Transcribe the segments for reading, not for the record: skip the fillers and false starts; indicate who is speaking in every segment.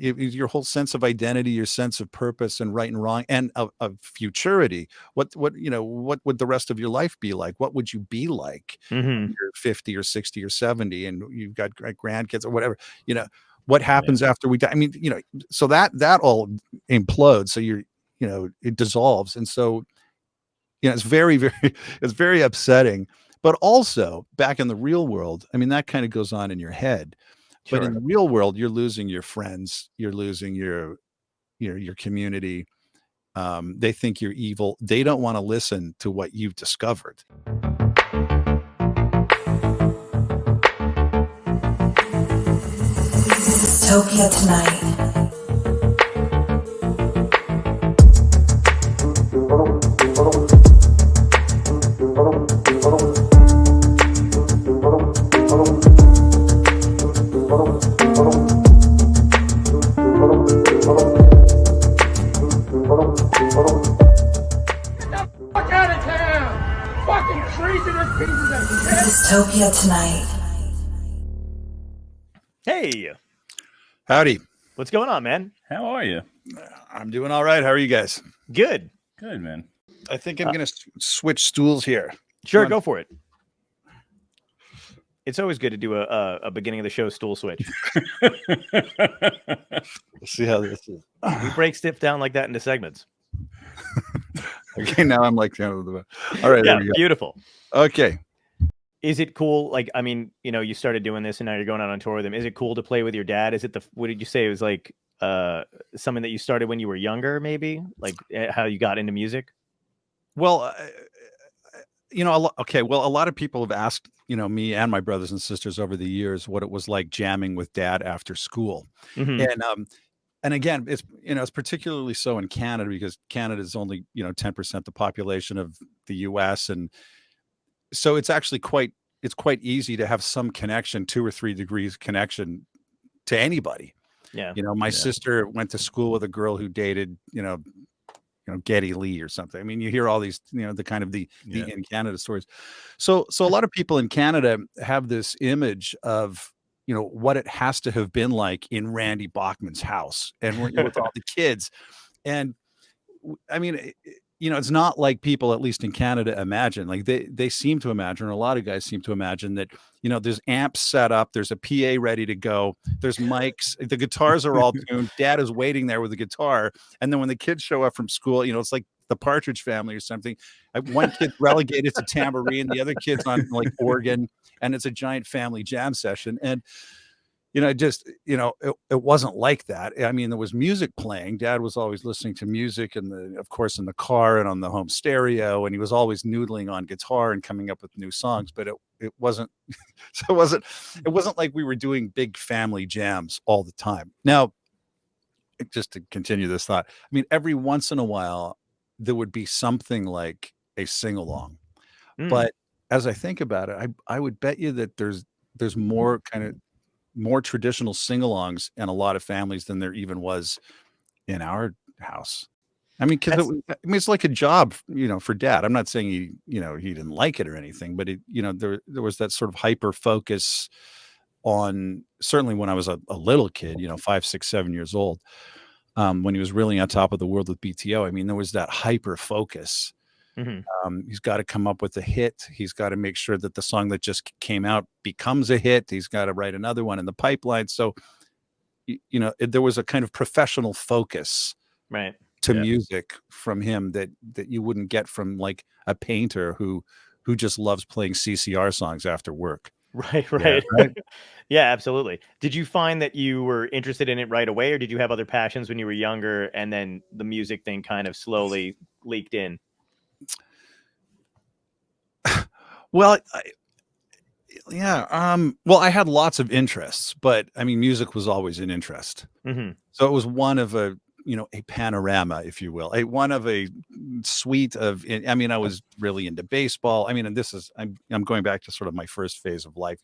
Speaker 1: your whole sense of identity, your sense of purpose and right and wrong, and of futurity. What what would the rest of your life be like? What would you be like
Speaker 2: Mm-hmm.
Speaker 1: when you're 50 or 60 or 70 and you've got grandkids or whatever? What happens after we die? I mean, so that all implodes. So it dissolves. And so, it's very, very, it's very upsetting. But also back in the real world, I mean, that kind of goes on in your head. But in
Speaker 2: Sure.
Speaker 1: the real world, you're losing your friends, you're losing your community. They think you're evil. They don't want to listen to what you've discovered.
Speaker 3: Dystopia tonight. Dystopia tonight.
Speaker 2: Hey,
Speaker 1: Howdy.
Speaker 2: what's going on, man?
Speaker 4: How are you?
Speaker 1: I'm doing all right. How are you guys?
Speaker 2: Good.
Speaker 4: Good, man.
Speaker 1: I think I'm going to switch stools here.
Speaker 2: Sure, go for it. It's always good to do a beginning of the show stool switch.
Speaker 1: We'll see how this is.
Speaker 2: We break stuff down like that into segments.
Speaker 1: Okay, now I'm like, all right,
Speaker 2: Yeah,
Speaker 1: there we go.
Speaker 2: beautiful.
Speaker 1: Okay.
Speaker 2: Is it cool? Like, I mean, you started doing this and now you're going out on tour with him. Is it cool to play with your dad? Is it what did you say? It was like something that you started when you were younger, maybe? Like how you got into music?
Speaker 1: Well, okay. Well, a lot of people have asked, me and my brothers and sisters over the years what it was like jamming with dad after school.
Speaker 2: Mm-hmm.
Speaker 1: And again, it's particularly so in Canada because Canada is only, 10% the population of the US. And so it's actually quite easy to have some connection, 2 or 3 degrees connection to anybody.
Speaker 2: Yeah.
Speaker 1: My sister went to school with a girl who dated, Geddy Lee or something. I mean, you hear all these, the kind of the in Canada stories. So a lot of people in Canada have this image of, what it has to have been like in Randy Bachman's house and with all the kids. And I mean, it's not like people, at least in Canada, imagine. Like they seem to imagine, or a lot of guys seem to imagine that, there's amps set up, there's a PA ready to go, there's mics, the guitars are all tuned, dad is waiting there with the guitar. And then when the kids show up from school, it's like the Partridge Family or something. One kid's relegated to tambourine, the other kid's on like organ, and it's a giant family jam session. And it wasn't like that. I mean, there was music playing. Dad was always listening to music of course, in the car and on the home stereo. And he was always noodling on guitar and coming up with new songs, but it wasn't, so it wasn't like we were doing big family jams all the time. Now, just to continue this thought, I mean, every once in a while, there would be something like a sing-along. But as I think about it, I would bet you that there's more traditional sing-alongs in a lot of families than there even was in our house. I mean, because it's like a job, for dad. I'm not saying he didn't like it or anything, but there was that sort of hyper focus on, certainly when I was a little kid, 5, 6, 7 years old, when he was really on top of the world with BTO. I mean, there was that hyper focus.
Speaker 2: Mm-hmm.
Speaker 1: He's got to come up with a hit. He's got to make sure that the song that just came out becomes a hit. He's got to write another one in the pipeline. So, there was a kind of professional focus,
Speaker 2: right,
Speaker 1: to music from him that you wouldn't get from like a painter who just loves playing CCR songs after work.
Speaker 2: Right.
Speaker 1: Yeah, right?
Speaker 2: Yeah, absolutely. Did you find that you were interested in it right away, or did you have other passions when you were younger and then the music thing kind of slowly leaked in?
Speaker 1: Well, well, I had lots of interests, but I mean, music was always an interest.
Speaker 2: Mm-hmm.
Speaker 1: So it was one of a panorama, if you will, one of a suite of, I mean, I was really into baseball. I mean, and I'm going back to sort of my first phase of life,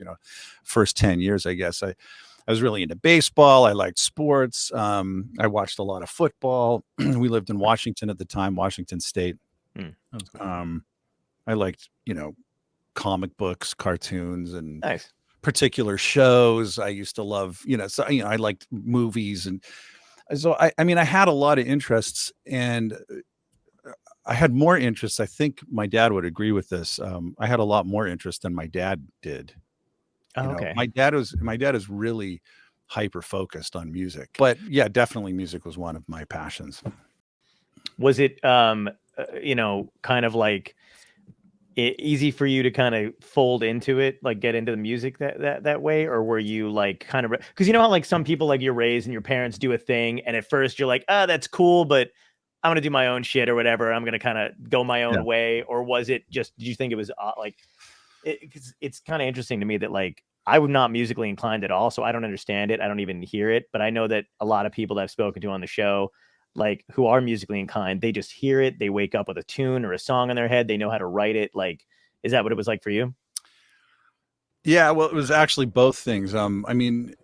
Speaker 1: first 10 years, I guess. I was really into baseball. I liked sports. I watched a lot of football. We lived in Washington at the time, Washington State. I liked, comic books, cartoons, and
Speaker 2: nice.
Speaker 1: particular shows. I used to love, so, I liked movies. And so I mean, I had a lot of interests, and I had more interests. I think my dad would agree with this. I had a lot more interest than my dad did.
Speaker 2: Oh, okay.
Speaker 1: My dad is really hyper focused on music, but yeah, definitely music was one of my passions.
Speaker 2: Was it, kind of like easy for you to kind of fold into it, like get into the music that way? Or were you like kind of, because you know how like some people, like you're raised and your parents do a thing and at first you're like, oh, that's cool, but I'm going to do my own shit or whatever. I'm going to kind of go my own way. Or was it just, did you think it was like, it's kind of interesting to me that like, I'm not musically inclined at all. So I don't understand it. I don't even hear it, but I know that a lot of people that I've spoken to on the show, like who are musically inclined, they just hear it. They wake up with a tune or a song in their head. They know how to write it. Like, is that what it was like for you?
Speaker 1: Yeah, well, it was actually both things. I mean,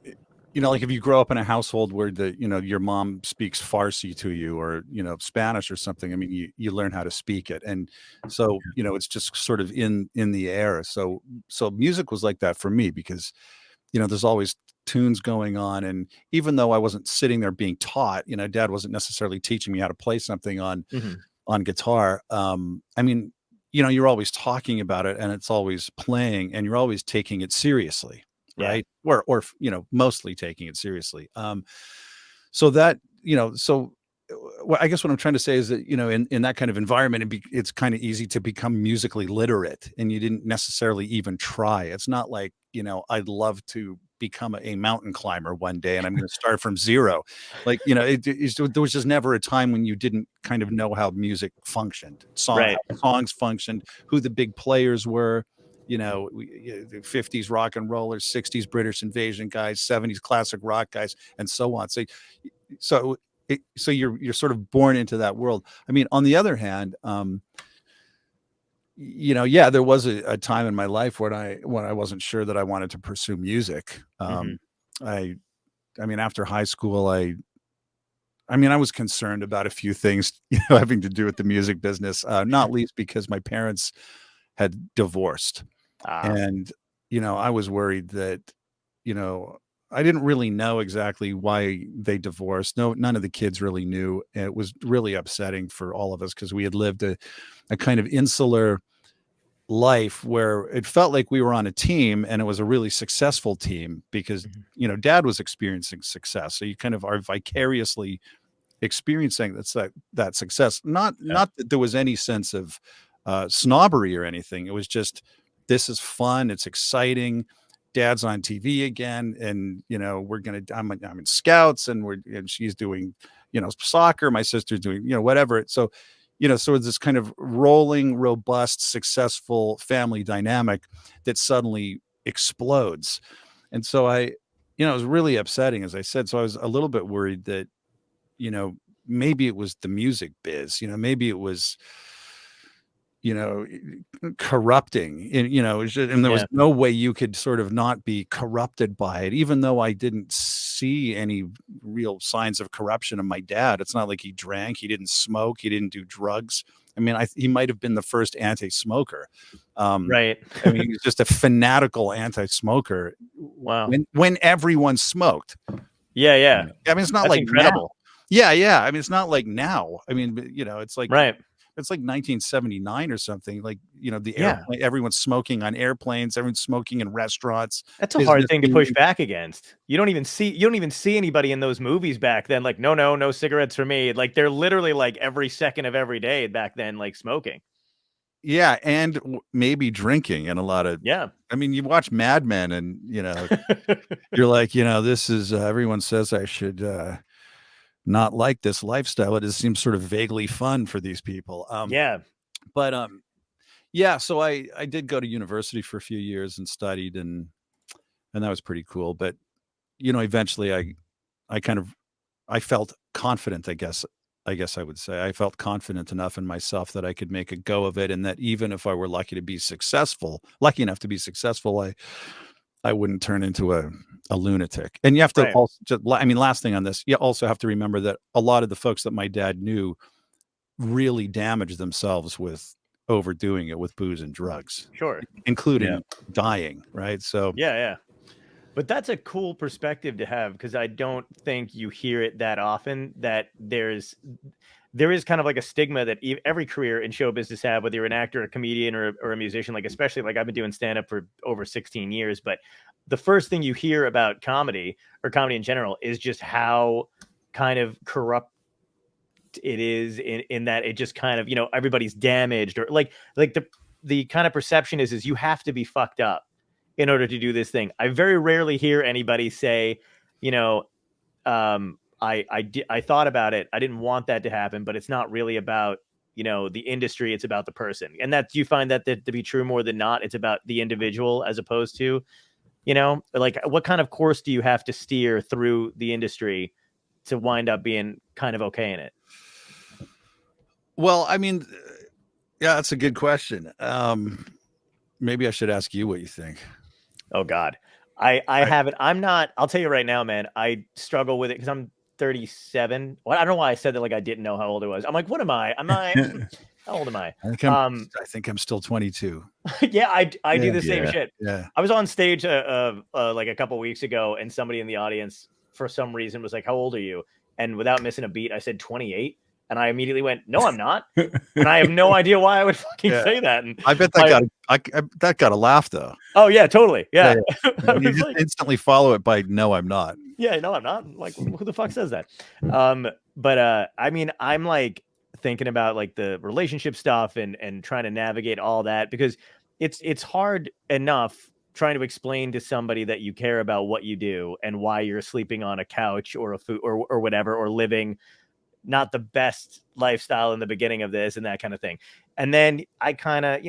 Speaker 1: like if you grow up in a household where your mom speaks Farsi to you, or, Spanish or something, I mean, you learn how to speak it. And so, it's just sort of in the air. So music was like that for me because, there's always tunes going on. And even though I wasn't sitting there being taught, dad wasn't necessarily teaching me how to play something on guitar. I mean, you're always talking about it and it's always playing and you're always taking it seriously. Right. Or, mostly taking it seriously. So that, I guess what I'm trying to say is that, in that kind of environment, it's kind of easy to become musically literate and you didn't necessarily even try. It's not like, I'd love to become a mountain climber one day and I'm going to start from zero. Like, there was just never a time when you didn't kind of know how music functioned, how songs functioned, who the big players were. The 50s rock and rollers, 60s British invasion guys, 70s classic rock guys, and so on. So you're sort of born into that world. I mean, on the other hand, there was a time in my life when I wasn't sure that I wanted to pursue music. I mean, after high school, I was concerned about a few things, having to do with the music business, not least because my parents had divorced. And, I was worried that, I didn't really know exactly why they divorced. None of the kids really knew. And it was really upsetting for all of us because we had lived a kind of insular life where it felt like we were on a team and it was a really successful team because, dad was experiencing success. So you kind of are vicariously experiencing that success. Not that there was any sense of snobbery or anything. It was just, this is fun. It's exciting. Dad's on TV again. And, I'm in scouts and she's doing, soccer. My sister's doing, whatever. So it's this kind of rolling, robust, successful family dynamic that suddenly explodes. And so it was really upsetting, as I said. So I was a little bit worried that, maybe it was the music biz, maybe it was, corrupting, and there was no way you could sort of not be corrupted by it, even though I didn't see any real signs of corruption in my dad. It's not like he drank, he didn't smoke, he didn't do drugs. I mean, he might have been the first anti-smoker.
Speaker 2: Right.
Speaker 1: I mean, he was just a fanatical anti-smoker.
Speaker 2: Wow.
Speaker 1: When everyone smoked.
Speaker 2: Yeah. Yeah.
Speaker 1: I mean, it's not
Speaker 2: That's
Speaker 1: like
Speaker 2: incredible.
Speaker 1: Now. Yeah. I mean, it's not like now. I mean, it's like,
Speaker 2: right.
Speaker 1: It's like 1979 or something. Like, the airplane, everyone's smoking on airplanes, everyone's smoking in restaurants.
Speaker 2: That's a hard thing to push back against. You don't even see anybody in those movies back then. Like, no cigarettes for me. Like, they're literally like every second of every day back then, like smoking.
Speaker 1: Yeah, and maybe drinking and a lot of.
Speaker 2: Yeah.
Speaker 1: I mean, you watch Mad Men, and you're like, this is everyone says I should not like this lifestyle. It just seems sort of vaguely fun for these people. But yeah, so I did go to university for a few years and studied, and that was pretty cool. But eventually I felt confident, I guess I would say. I felt confident enough in myself that I could make a go of it, and that even if I were lucky enough to be successful, I wouldn't turn into a lunatic. And you have to also, last thing on this, you also have to remember that a lot of the folks that my dad knew really damaged themselves with overdoing it with booze and drugs.
Speaker 2: Sure.
Speaker 1: Including dying. Right. So
Speaker 2: yeah. But that's a cool perspective to have, because I don't think you hear it that often, that there is kind of like a stigma that every career in show business have, whether you're an actor, a comedian, or a musician. Like, especially, like, I've been doing stand up for over 16 years, but the first thing you hear about comedy, or comedy in general, is just how kind of corrupt it is, in that it just kind of, everybody's damaged, or like the kind of perception is you have to be fucked up in order to do this thing. I very rarely hear anybody say, I thought about it, I didn't want that to happen, but it's not really about the industry, it's about the person. And that, you find that to be true more than not, it's about the individual, as opposed to, like, what kind of course do you have to steer through the industry to wind up being kind of okay in it?
Speaker 1: Well, I mean, yeah, that's a good question. Maybe I should ask you what you think.
Speaker 2: Oh God. I haven't, I'll tell you right now, man, I struggle with it because I'm 37. Well, I don't know why I said that like I didn't know how old I was. I'm like, what am I? How old am I?
Speaker 1: I think I'm still 22.
Speaker 2: Yeah, I do
Speaker 1: Yeah.
Speaker 2: the same shit.
Speaker 1: Yeah.
Speaker 2: I was on stage like a couple weeks ago, and somebody in the audience for some reason was like, "How old are you?" And without missing a beat, I said 28. And I immediately went, "No, I'm not." And I have no idea why I would fucking say that. And
Speaker 1: I bet that got a laugh though.
Speaker 2: Oh yeah, totally. Yeah.
Speaker 1: And you just instantly follow it by "No, I'm not."
Speaker 2: Yeah, no, I'm not. Like, who the fuck says that? But I mean, I'm like thinking about like the relationship stuff and trying to navigate all that, because it's hard enough trying to explain to somebody that you care about what you do and why you're sleeping on a couch or a food or whatever, or living not the best lifestyle in the beginning of this and that kind of thing. And then I kind of,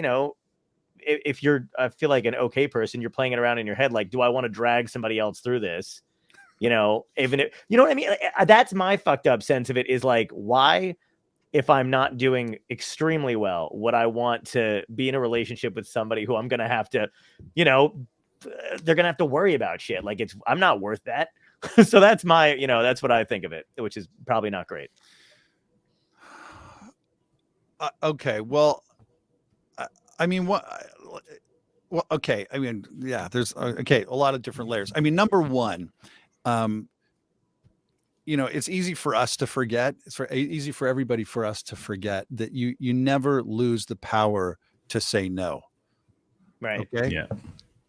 Speaker 2: if you're, I feel like an okay person, you're playing it around in your head. Like, do I want to drag somebody else through this? Even if, you know what I mean? That's my fucked up sense of it, is like, why, if I'm not doing extremely well, would I want to be in a relationship with somebody who I'm going to have to, they're going to have to worry about shit. Like, I'm not worth that. So that's that's what I think of it, which is probably not great.
Speaker 1: Okay. Well, I mean, what? Well, okay. I mean, yeah, there's a lot of different layers. I mean, number one, it's easy for us to forget. It's easy for everybody, for us to forget that you never lose the power to say no.
Speaker 2: Right.
Speaker 1: Okay.
Speaker 4: Yeah.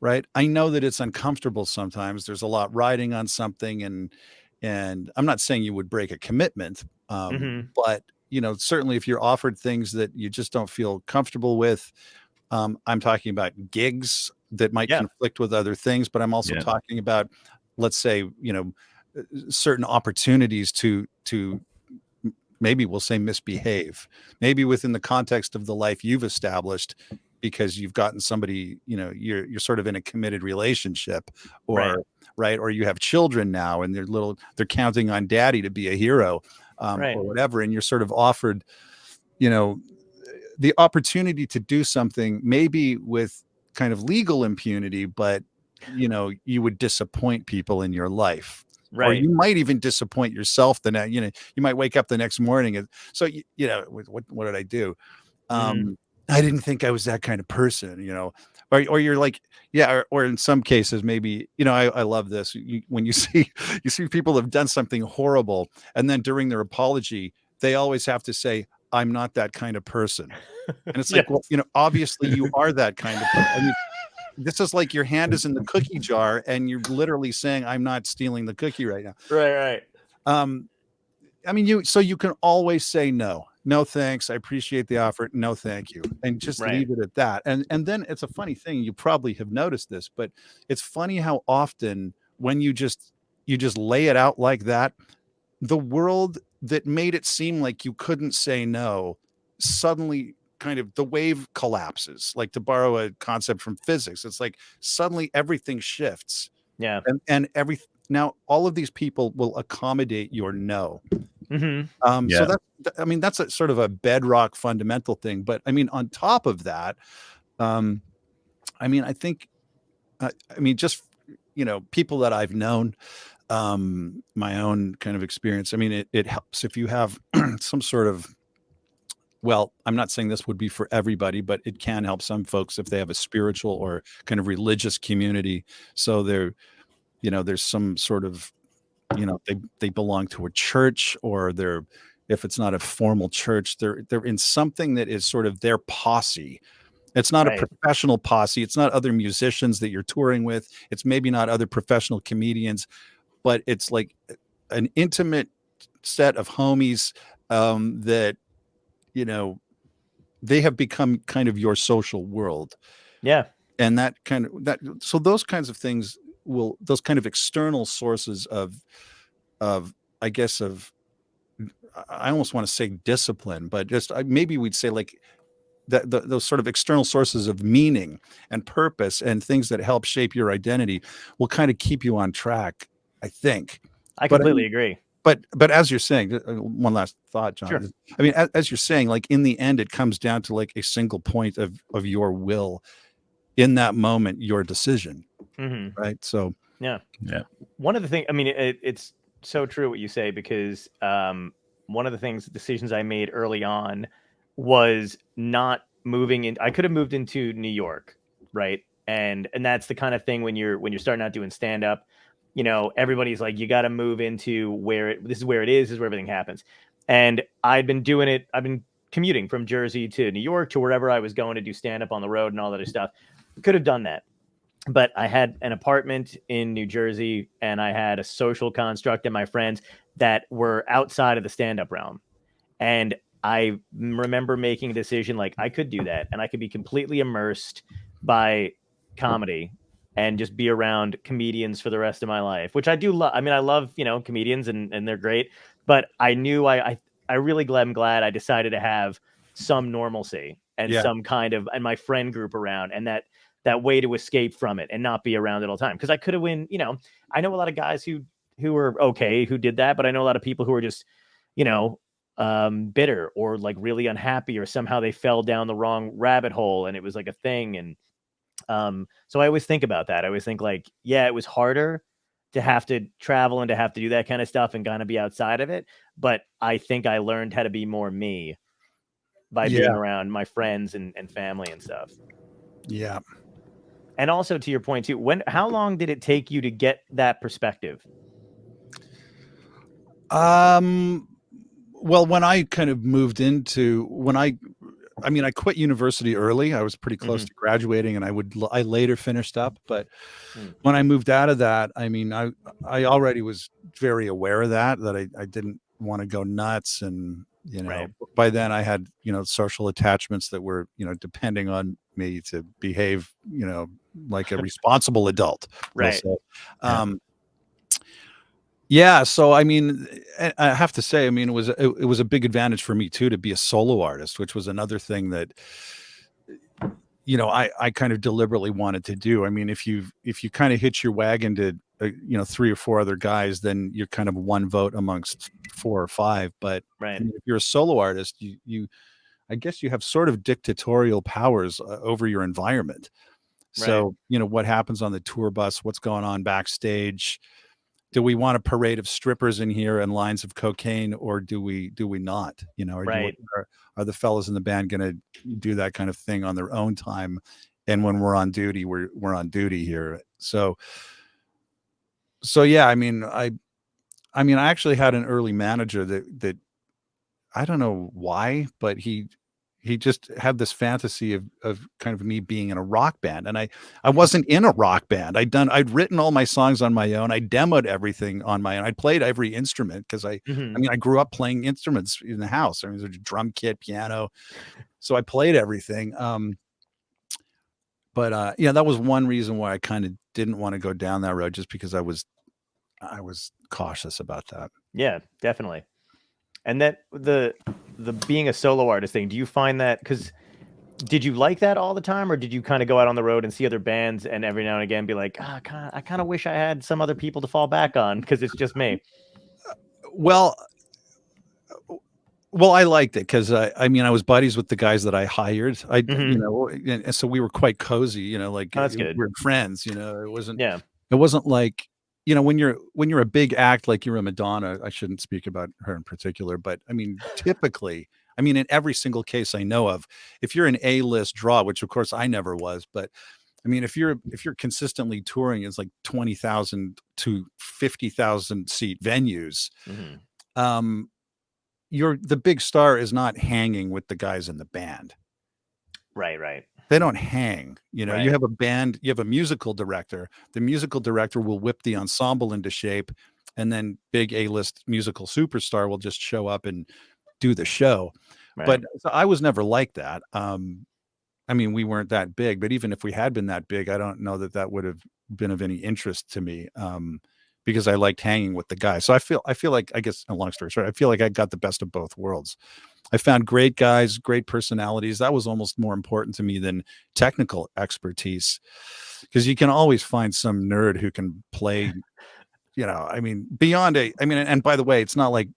Speaker 1: Right. I know that it's uncomfortable sometimes. There's a lot riding on something, and I'm not saying you would break a commitment, but certainly if you're offered things that you just don't feel comfortable with, I'm talking about gigs that might conflict with other things, but I'm also talking about, let's say, certain opportunities to maybe we'll say misbehave, maybe within the context of the life you've established, because you've gotten somebody, you're sort of in a committed relationship, or right, or you have children now and they're counting on daddy to be a hero, or whatever, and you're sort of offered, the opportunity to do something, maybe with kind of legal impunity, but you would disappoint people in your life. Right. Or you might even disappoint yourself. You might wake up the next morning and so what did I do? I didn't think I was that kind of person, or you're like, or in some cases, maybe, I love this. When you see people have done something horrible, and then during their apology, they always have to say, "I'm not that kind of person." And it's like, well, obviously you are that kind of person. I mean, this is like your hand is in the cookie jar and you're literally saying, "I'm not stealing the cookie right now."
Speaker 2: Right.
Speaker 1: I mean, you can always say no. No, thanks. I appreciate the offer. No, thank you. And just leave it at that. And then it's a funny thing. You probably have noticed this, but it's funny how often when you just lay it out like that, the world that made it seem like you couldn't say no, suddenly kind of the wave collapses. Like, to borrow a concept from physics, it's like suddenly everything shifts.
Speaker 2: Yeah.
Speaker 1: And now all of these people will accommodate your no. So that's a sort of a bedrock fundamental thing. But I mean, on top of that, I mean, I think, just, people that I've known, my own kind of experience. I mean, it helps if you have some sort of, well, I'm not saying this would be for everybody, but it can help some folks if they have a spiritual or kind of religious community. So there's some sort of, they belong to a church, or if it's not a formal church, they're in something that is sort of their posse. It's not a
Speaker 2: Right.
Speaker 1: professional posse. It's not other musicians that you're touring with. It's maybe not other professional comedians, but it's like an intimate set of homies that, they have become kind of your social world.
Speaker 2: Yeah.
Speaker 1: And so those kinds of things those kind of external sources of, I guess, I almost want to say discipline, but just maybe we'd say like those sort of external sources of meaning and purpose and things that help shape your identity will kind of keep you on track, I think.
Speaker 2: I
Speaker 1: But
Speaker 2: completely agree.
Speaker 1: But as you're saying, one last thought, John.
Speaker 2: Sure.
Speaker 1: I mean, as you're saying, like in the end, it comes down to like a single point of your will in that moment, your decision, right? So
Speaker 2: yeah.
Speaker 4: Yeah.
Speaker 2: One of the things, I mean, it's so true what you say, because one of the decisions I made early on was not moving in. I could have moved into New York, right? And that's the kind of thing when you're starting out doing stand up, everybody's like, you got to move into this is where it is where everything happens. And I've been commuting from Jersey to New York to wherever I was going to do stand up on the road and all that other stuff. Could have done that. But I had an apartment in New Jersey, and I had a social construct and my friends that were outside of the stand-up realm. And I remember making a decision like I could do that, and I could be completely immersed by comedy and just be around comedians for the rest of my life, which I do love. I mean, I love, comedians and they're great, but I knew I really am glad I decided to have some normalcy and some kind of, and my friend group around, and that way to escape from it and not be around it all the time. Because I could have I know a lot of guys who were okay, who did that, but I know a lot of people who are just, bitter or like really unhappy, or somehow they fell down the wrong rabbit hole and it was like a thing. And so I always think about that. I always think like, yeah, it was harder to have to travel and to have to do that kind of stuff and kind of be outside of it. But I think I learned how to be more me by being around my friends and family and stuff.
Speaker 1: Yeah.
Speaker 2: And also to your point too, how long did it take you to get that perspective?
Speaker 1: Well, when I kind of moved I quit university early. I was pretty close to graduating, and I later finished up. But when I moved out of that, I mean, I already was very aware of that I didn't want to go nuts. And, by then I had, social attachments that were, depending on me to behave, like a responsible adult.
Speaker 2: Right.
Speaker 1: Yeah. So, I mean, I have to say, I mean, it was a big advantage for me too, to be a solo artist, which was another thing that, I kind of deliberately wanted to do. I mean, if you kind of hitch your wagon to, 3 or 4 other guys, then you're kind of one vote amongst 4 or 5. But
Speaker 2: right.
Speaker 1: I mean, if you're a solo artist, I guess you have sort of dictatorial powers over your environment. So, what happens on the tour bus, what's going on backstage, do we want a parade of strippers in here and lines of cocaine, or do we not? Are the fellas in the band going to do that kind of thing on their own time? And when we're on duty, we're on duty here. So yeah, I mean, I actually had an early manager that I don't know why, but he just had this fantasy of kind of me being in a rock band. And I wasn't in a rock band. I'd written all my songs on my own. I demoed everything on my own. I played every instrument because I grew up playing instruments in the house. I mean, there's a drum kit, piano. So I played everything. But that was one reason why I kind of didn't want to go down that road, just because I was cautious about that.
Speaker 2: Yeah, definitely. And that the being a solo artist thing, do you find that, because did you like that all the time, or did you kind of go out on the road and see other bands and every now and again be like, I kind of wish I had some other people to fall back on because it's just me?
Speaker 1: Well, I liked it because I was buddies with the guys that I hired. And so we were quite cozy, like
Speaker 2: that's good.
Speaker 1: We're friends, it wasn't like, when you're a big act, like you're a Madonna. I shouldn't speak about her in particular, but I mean, typically, in every single case I know of, if you're an A-list draw, which of course I never was, but I mean, if you're consistently touring, it's like 20,000 to 50,000 seat venues.
Speaker 2: Mhm.
Speaker 1: The big star is not hanging with the guys in the band.
Speaker 2: Right.
Speaker 1: They don't hang. You
Speaker 2: Right.
Speaker 1: have a band, you have a musical director. The musical director will whip the ensemble into shape, and then big A-list musical superstar will just show up and do the show.
Speaker 2: Right.
Speaker 1: But so I was never like that. I mean, we weren't that big, but even if we had been that big, I don't know that would have been of any interest to me, because I liked hanging with the guys. So I feel like, I guess, a long story short, I feel like I got the best of both worlds. I found great guys, great personalities. That was almost more important to me than technical expertise, because you can always find some nerd who can play, I mean, and by the way, it's not like,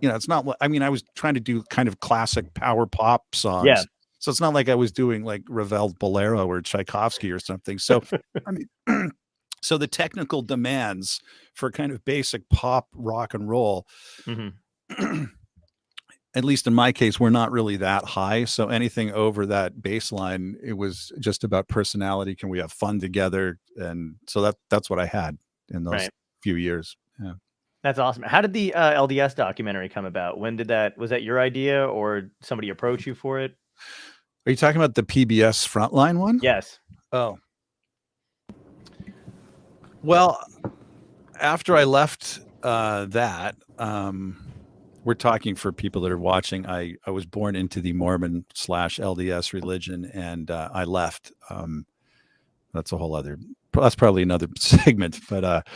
Speaker 1: it's not, I mean, I was trying to do kind of classic power pop songs.
Speaker 2: Yeah.
Speaker 1: So it's not like I was doing like Ravel Bolero or Tchaikovsky or something. So, I mean, so the technical demands for kind of basic pop rock and roll,
Speaker 2: Mhm.
Speaker 1: at least in my case, were not really that high. So anything over that baseline, it was just about personality. Can we have fun together? And so that's what I had in those
Speaker 2: Right.
Speaker 1: few years. Yeah.
Speaker 2: That's awesome. How did the LDS documentary come about? When did was that your idea or somebody approach you for it?
Speaker 1: Are you talking about the PBS Frontline one?
Speaker 2: Yes.
Speaker 1: Oh. Well, after I left that, we're talking for people that are watching. I was born into the Mormon / LDS religion, and I left. That's a whole other. That's probably another segment, but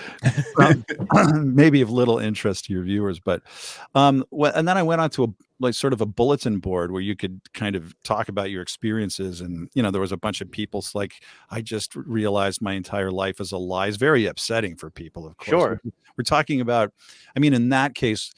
Speaker 1: maybe of little interest to your viewers. But and then I went on to like sort of a bulletin board where you could kind of talk about your experiences, and there was a bunch of people. Like, I just realized my entire life is a lie. It's very upsetting for people, of course.
Speaker 2: Sure.
Speaker 1: We're talking about. I mean, in that case,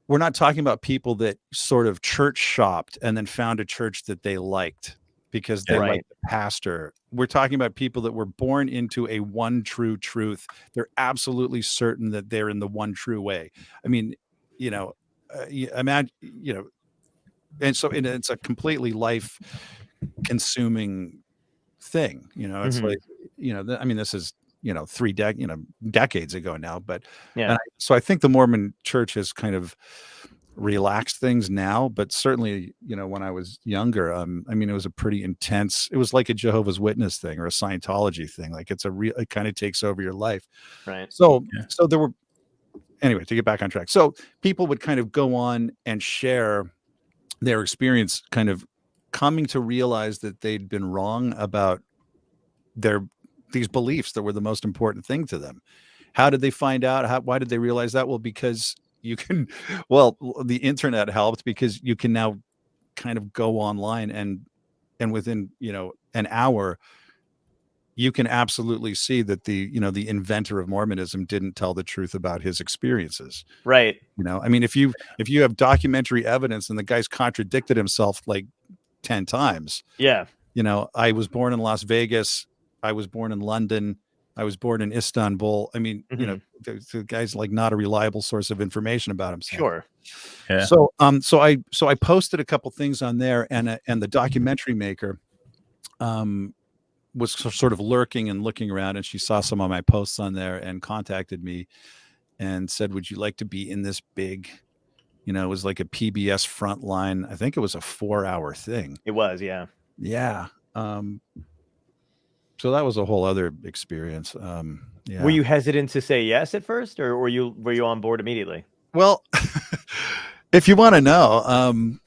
Speaker 1: we're not talking about people that sort of church shopped and then found a church that they liked because they
Speaker 2: Right.
Speaker 1: liked the pastor. We're talking about people that were born into a one true truth. They're absolutely certain that they're in the one true way. I mean, imagine, and so it's a completely life consuming thing. It's
Speaker 2: Mhm.
Speaker 1: like, I mean, this is, decades ago now, but
Speaker 2: Yeah.
Speaker 1: so I think the Mormon church has kind of relaxed things now, but certainly, when I was younger, I mean, it was a pretty intense, it was like a Jehovah's Witness thing or a Scientology thing. Like, it kind of takes over your life.
Speaker 2: Right.
Speaker 1: So there were, anyway, to get back on track. So people would kind of go on and share their experience, kind of coming to realize that they'd been wrong about these beliefs that were the most important thing to them. How did they find out? Why did they realize that? Well, because the internet helped, because you can now kind of go online and within, an hour, you can absolutely see that the inventor of Mormonism didn't tell the truth about his experiences.
Speaker 2: Right.
Speaker 1: I mean, if you have documentary evidence and the guy's contradicted himself like 10 times.
Speaker 2: Yeah.
Speaker 1: I was born in Las Vegas. I was born in London. I was born in Istanbul. I mean,
Speaker 2: Mhm.
Speaker 1: the guy's like not a reliable source of information about himself.
Speaker 2: Sure.
Speaker 4: Yeah.
Speaker 1: So, so I posted a couple things on there, and the documentary maker, was sort of lurking and looking around, and she saw some of my posts on there and contacted me and said, "Would you like to be in this big?" It was like a PBS Frontline. I think it was a 4-hour thing.
Speaker 2: It was. Yeah.
Speaker 1: Yeah. So that was a whole other experience. Yeah.
Speaker 2: Were you hesitant to say yes at first, or were you on board immediately?
Speaker 1: Well, if you want to know,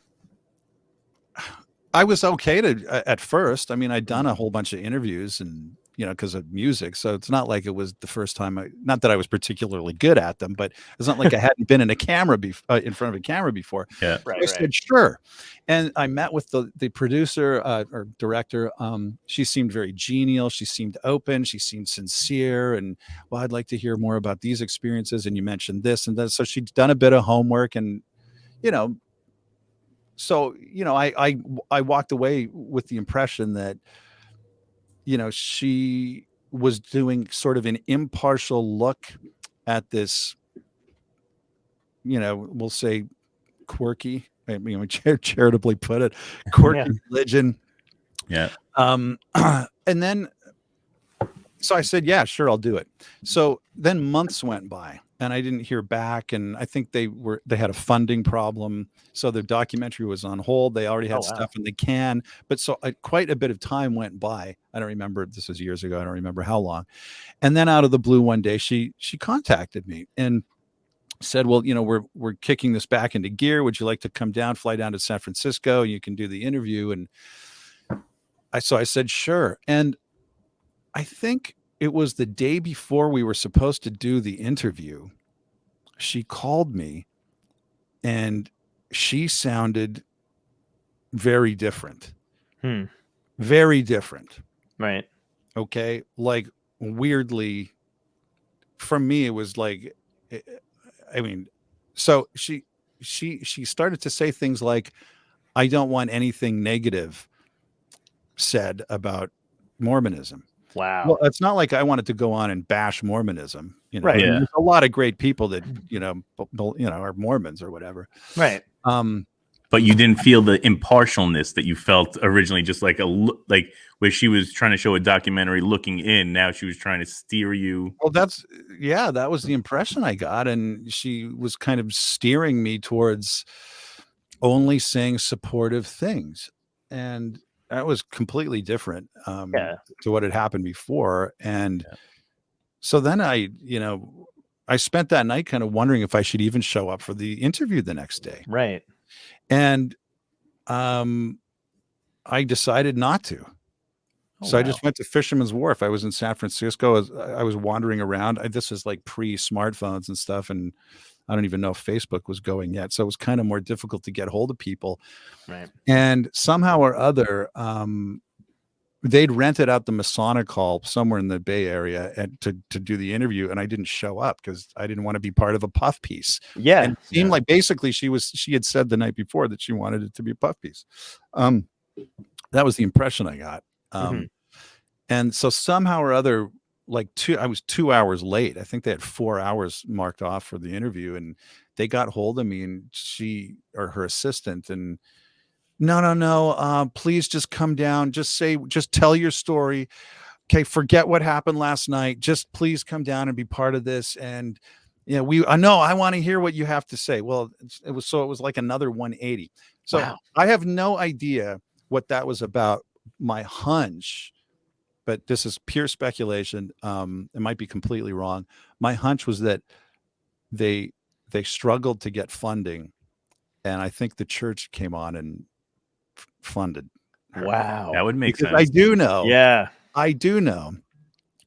Speaker 1: I was okay at first. I mean, I'd done a whole bunch of interviews and, because of music. So it's not like it was the first time not that I was particularly good at them, but it's not like I hadn't been in a camera in front of a camera before.
Speaker 4: Yeah.
Speaker 2: Right.
Speaker 1: I said, sure. And I met with the producer or director. She seemed very genial. She seemed open. She seemed sincere. And, well, I'd like to hear more about these experiences. And you mentioned this and that. So she'd done a bit of homework, and, so, I walked away with the impression that, she was doing sort of an impartial look at this, we'll say quirky, I mean, charitably put it, quirky religion.
Speaker 4: Yeah.
Speaker 1: And then So I said, yeah, sure, I'll do it. So then months went by and I didn't hear back. And I think they had a funding problem. So the documentary was on hold. They already had
Speaker 2: Oh, wow.
Speaker 1: stuff in the can. But so quite a bit of time went by. I don't remember. This was years ago. I don't remember how long. And then out of the blue one day, she contacted me and said, well, we're kicking this back into gear. Would you like to come down, fly down to San Francisco? You can do the interview. And I said, sure. And I think it was the day before we were supposed to do the interview. She called me and she sounded very different. Very different.
Speaker 2: Right.
Speaker 1: Okay. Like weirdly, from me, it was like, I mean, so she started to say things like, I don't want anything negative said about Mormonism.
Speaker 2: Wow.
Speaker 1: Well, it's not like I wanted to go on and bash Mormonism,
Speaker 2: Right.
Speaker 1: I mean,
Speaker 4: Yeah.
Speaker 1: there's a lot of great people that, are Mormons or whatever.
Speaker 2: Right.
Speaker 4: But you didn't feel the impartialness that you felt originally, just like like where she was trying to show a documentary looking in. Now she was trying to steer you.
Speaker 1: Well, that was the impression I got. And she was kind of steering me towards only saying supportive things. And that was completely different to what had happened before. And so then I spent that night kind of wondering if I should even show up for the interview the next day.
Speaker 2: Right.
Speaker 1: And I decided not to. So I just went to Fisherman's Wharf. I was in San Francisco. I was wandering around. This was like pre-smartphones and stuff. And I don't even know if Facebook was going yet. So it was kind of more difficult to get hold of people.
Speaker 2: Right.
Speaker 1: And somehow or other, they'd rented out the Masonic Hall somewhere in the Bay Area to do the interview. And I didn't show up because I didn't want to be part of a puff piece.
Speaker 2: Yeah.
Speaker 1: And it seemed like basically she had said the night before that she wanted it to be a puff piece. That was the impression I got. And so somehow or other, I was 2 hours late. I think they had 4 hours marked off for the interview, and they got hold of me, and she or her assistant, and no, please just come down. Just tell your story. Okay, forget what happened last night. Just please come down and be part of this. And I know I want to hear what you have to say. Well, it was like another 180. So
Speaker 2: Wow.
Speaker 1: I have no idea what that was about. My hunch, but this is pure speculation. It might be completely wrong. My hunch was that they struggled to get funding, and I think the church came on and funded her.
Speaker 2: Wow.
Speaker 4: That would make
Speaker 1: Because
Speaker 4: sense.
Speaker 1: I do know,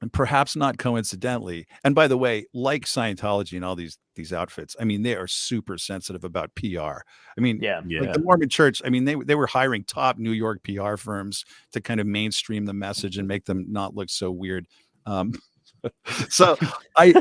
Speaker 1: and perhaps not coincidentally. And by the way, like Scientology and all these outfits, I mean, they are super sensitive about PR. I mean, like the Mormon Church, I mean, they were hiring top New York PR firms to kind of mainstream the message and make them not look so weird. So I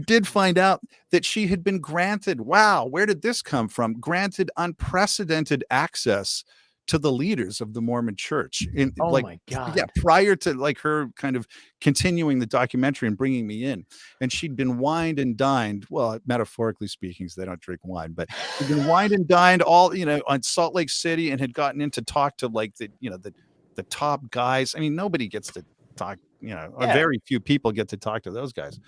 Speaker 1: did find out that she had been granted, wow, where did this come from? Granted unprecedented access to the leaders of the Mormon Church
Speaker 2: my God.
Speaker 1: prior to like her kind of continuing the documentary and bringing me in. And she'd been wined and dined, well, metaphorically speaking, so they don't drink wine, but she'd been wined and dined all, on Salt Lake City, and had gotten in to talk to like the top guys. I mean, nobody gets to talk, very few people get to talk to those guys.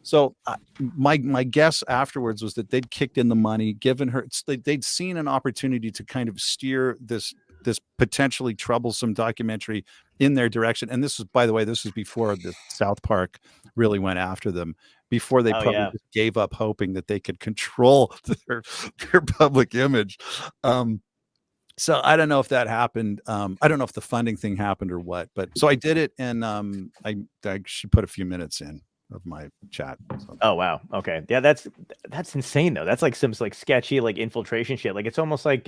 Speaker 1: So my guess afterwards was that they'd kicked in the money, given her, they'd seen an opportunity to kind of steer this potentially troublesome documentary in their direction. And this was, by the way, this was before the South Park really went after them, before they just gave up hoping that they could control their public image. So I don't know if that happened. I don't know if the funding thing happened or what, but so I did it. And she put a few minutes in of my chat. So.
Speaker 2: Oh, wow. Okay. Yeah. That's insane though. That's like some sketchy, like infiltration shit. Like it's almost like,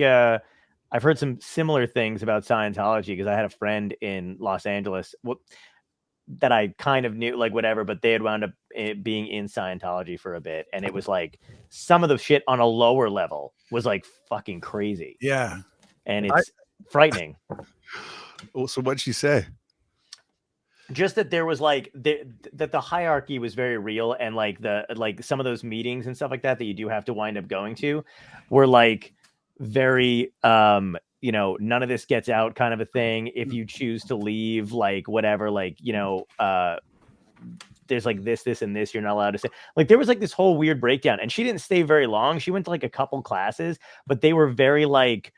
Speaker 2: I've heard some similar things about Scientology because I had a friend in Los Angeles that I kind of knew, like whatever, but they had wound up being in Scientology for a bit. And it was like some of the shit on a lower level was like fucking crazy.
Speaker 1: Yeah.
Speaker 2: And it's frightening.
Speaker 1: Well, so what'd she say?
Speaker 2: Just that there was like that the hierarchy was very real, and like some of those meetings and stuff like that you do have to wind up going to were like very you know, none of this gets out kind of a thing. If you choose to leave, like whatever, like, you know, there's like this and this you're not allowed to say. Like there was like this whole weird breakdown, and she didn't stay very long. She went to like a couple classes, but they were very like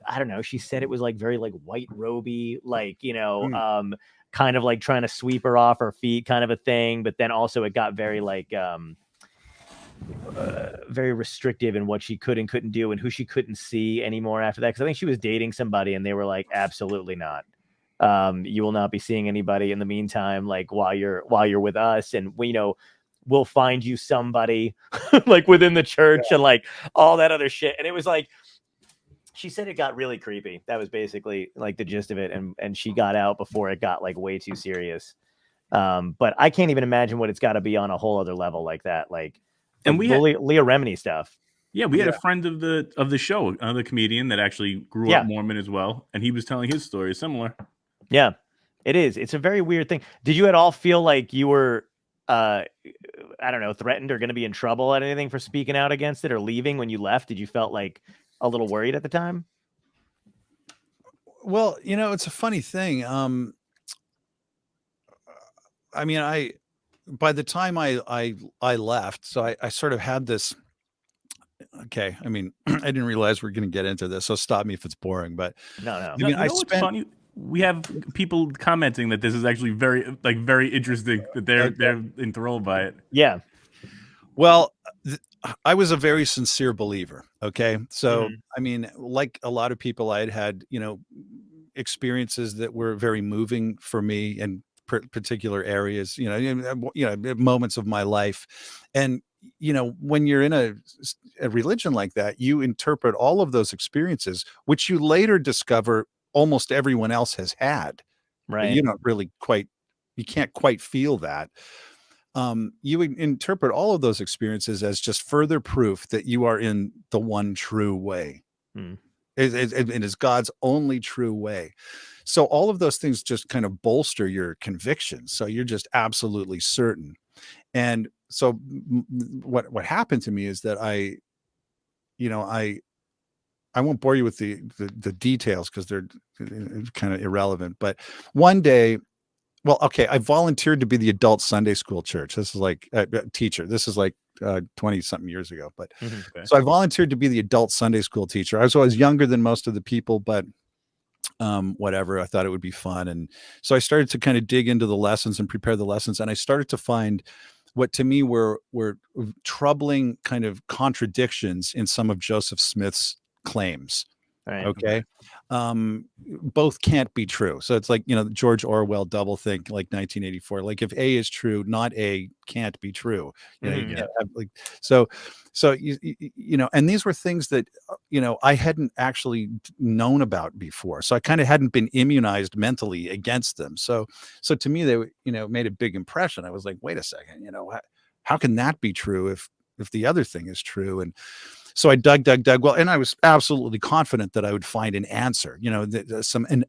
Speaker 2: I don't know, she said it was like very like white roby, like, you know, kind of like trying to sweep her off her feet kind of a thing. But then also it got very like very restrictive in what she could and couldn't do and who she couldn't see anymore after that. Because I think she was dating somebody and they were like, absolutely not. You will not be seeing anybody in the meantime, like while you're with us, and we, you know, we'll find you somebody like within the church and like all that other shit. And it was like, she said it got really creepy. That was basically like the gist of it. And she got out before it got like way too serious. But I can't even imagine what it's got to be on a whole other level like that. Like, and we Leah Remini stuff.
Speaker 4: Yeah, we had a friend of the show, another comedian that actually grew up Mormon as well, and he was telling his story similar.
Speaker 2: Yeah, it is. It's a very weird thing. Did you at all feel like you were, I don't know, threatened or going to be in trouble at anything for speaking out against it or leaving when you left? Did you felt like a little worried at the time?
Speaker 1: Well, you know, it's a funny thing. I mean, by the time I left, so I sort of had this. Okay, I mean, I didn't realize we're going to get into this, so stop me if it's boring. But
Speaker 2: no.
Speaker 1: I mean, I spent.
Speaker 4: Funny? We have people commenting that this is actually very interesting, that they're enthralled by it.
Speaker 2: Yeah.
Speaker 1: Well, I was a very sincere believer. Okay, so I mean, like a lot of people, I had you know experiences that were very moving for me in particular areas. You know, moments of my life, and you know, when you're in a religion like that, you interpret all of those experiences, which you later discover almost everyone else has had.
Speaker 2: Right.
Speaker 1: You're not really quite, you can't quite feel that. You interpret all of those experiences as just further proof that you are in the one true way. It is God's only true way. So all of those things just kind of bolster your convictions. So you're just absolutely certain. And so what happened to me is that I won't bore you with the details because they're kind of irrelevant. But one day, well, okay, I volunteered to be the adult Sunday school church. This is like a teacher. This is like 20 something years ago. But so I volunteered to be the adult Sunday school teacher. I was younger than most of the people, but whatever. I thought it would be fun. And so I started to kind of dig into the lessons and prepare the lessons. And I started to find what to me were troubling kind of contradictions in some of Joseph Smith's claims.
Speaker 2: Right.
Speaker 1: Okay. Both can't be true. So it's like, you know, George Orwell doublethink, like 1984. Like if A is true, not A can't be true. You know, you can't have, like, so you know, and these were things that, you know, I hadn't actually known about before. So I kind of hadn't been immunized mentally against them. So to me, they, you know, made a big impression. I was like, wait a second, you know, how can that be true if the other thing is true? And so I dug. Well, and I was absolutely confident that I would find an answer, you know,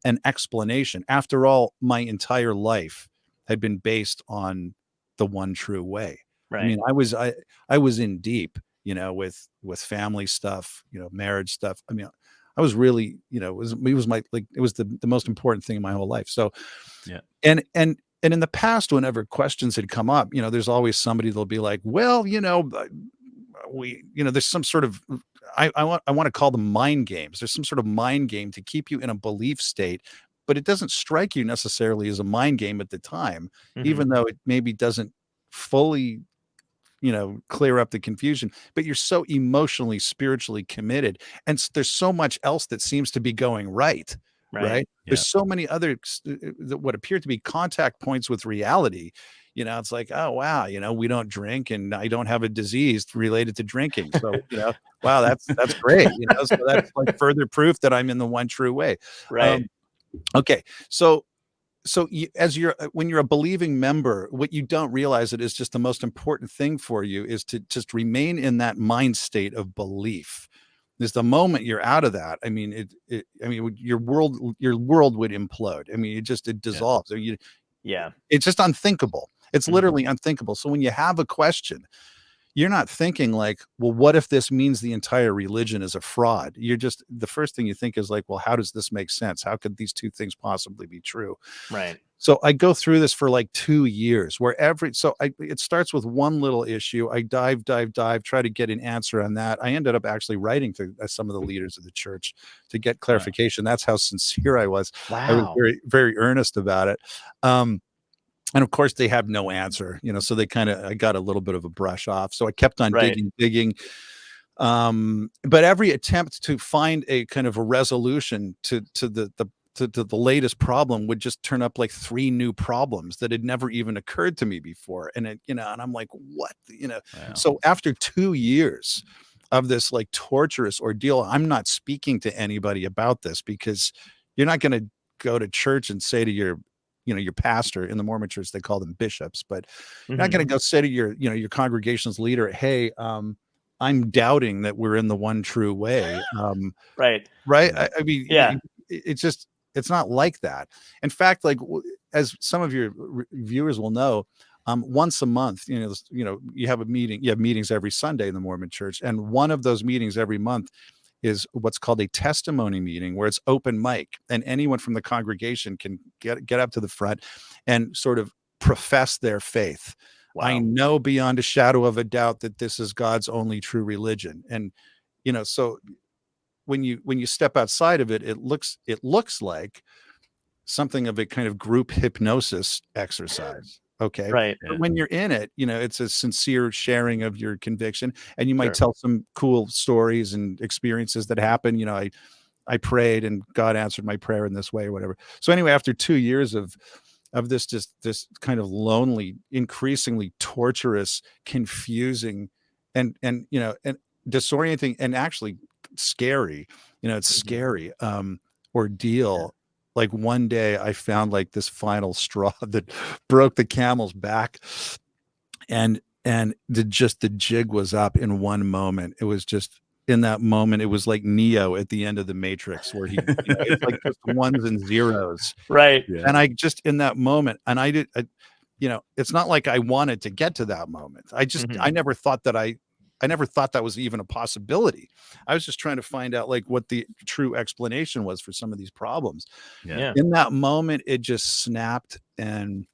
Speaker 1: an explanation. After all, my entire life had been based on the one true way.
Speaker 2: Right.
Speaker 1: I mean, I was in deep, you know, with family stuff, you know, marriage stuff. I mean, I was really, you know, it was the most important thing in my whole life. So,
Speaker 4: yeah.
Speaker 1: And in the past, whenever questions had come up, you know, there's always somebody that'll be like, well, you know, there's some sort of, I want to call them mind games. There's some sort of mind game to keep you in a belief state, but it doesn't strike you necessarily as a mind game at the time, even though it maybe doesn't fully, you know, clear up the confusion, but you're so emotionally, spiritually committed. And there's so much else that seems to be going right. Right.
Speaker 4: Yeah.
Speaker 1: There's so many other what appear to be contact points with reality. You know, it's like, oh, wow, you know, we don't drink and I don't have a disease related to drinking. So, you know, wow, that's great. You know, so that's like further proof that I'm in the one true way.
Speaker 2: Right.
Speaker 1: Okay. So when you're a believing member, what you don't realize it is just the most important thing for you is to just remain in that mind state of belief. There's the moment you're out of that. I mean, your world would implode. I mean, it dissolves.
Speaker 2: Yeah.
Speaker 1: It's just unthinkable. It's literally unthinkable. So when you have a question, you're not thinking like, well, what if this means the entire religion is a fraud? You're just, the first thing you think is like, well, how does this make sense? How could these two things possibly be true?
Speaker 2: Right.
Speaker 1: So I go through this for like 2 years where it starts with one little issue. I dive, try to get an answer on that. I ended up actually writing to some of the leaders of the church to get clarification. That's how sincere I was. I was
Speaker 2: Wow.
Speaker 1: very, very earnest about it. And of course they have no answer, so I got a little bit of a brush off. So I kept on
Speaker 2: Right.
Speaker 1: digging. But every attempt to find a kind of a resolution to the latest problem would just turn up like 3 new problems that had never even occurred to me before. And and I'm like, what,
Speaker 4: Wow.
Speaker 1: So after 2 years of this like torturous ordeal, I'm not speaking to anybody about this, because you're not going to go to church and say to your pastor. In the Mormon church, they call them bishops, but you're not going to go say to your congregation's leader, hey, I'm doubting that we're in the one true way.
Speaker 2: Right.
Speaker 1: Right.
Speaker 4: Yeah.
Speaker 1: I mean,
Speaker 2: Yeah.
Speaker 1: it's not like that. In fact, like as some of your viewers will know, once a month, you have a meeting, you have meetings every Sunday in the Mormon church. And one of those meetings every month is what's called a testimony meeting, where it's open mic and anyone from the congregation can get up to the front and sort of profess their faith.
Speaker 2: Wow.
Speaker 1: I know beyond a shadow of a doubt that this is God's only true religion. And, so when you step outside of it, it looks like something of a kind of group hypnosis exercise. Okay.
Speaker 2: Right.
Speaker 1: But when you're in it, it's a sincere sharing of your conviction, and you might
Speaker 2: Sure.
Speaker 1: tell some cool stories and experiences that happen. I prayed and God answered my prayer in this way or whatever. So anyway, after 2 years of this kind of lonely, increasingly torturous, confusing, and disorienting, and actually scary, it's scary ordeal. Like one day I found like this final straw that broke the camel's back, and the jig was up in one moment. It was just, in that moment, it was like Neo at the end of the Matrix, where he, it's like just ones and zeros.
Speaker 2: Right.
Speaker 4: Yeah.
Speaker 1: And I just, in that moment, and it's not like I wanted to get to that moment. I never thought that was even a possibility. I was just trying to find out like what the true explanation was for some of these problems.
Speaker 2: Yeah.
Speaker 1: In that moment, it just snapped and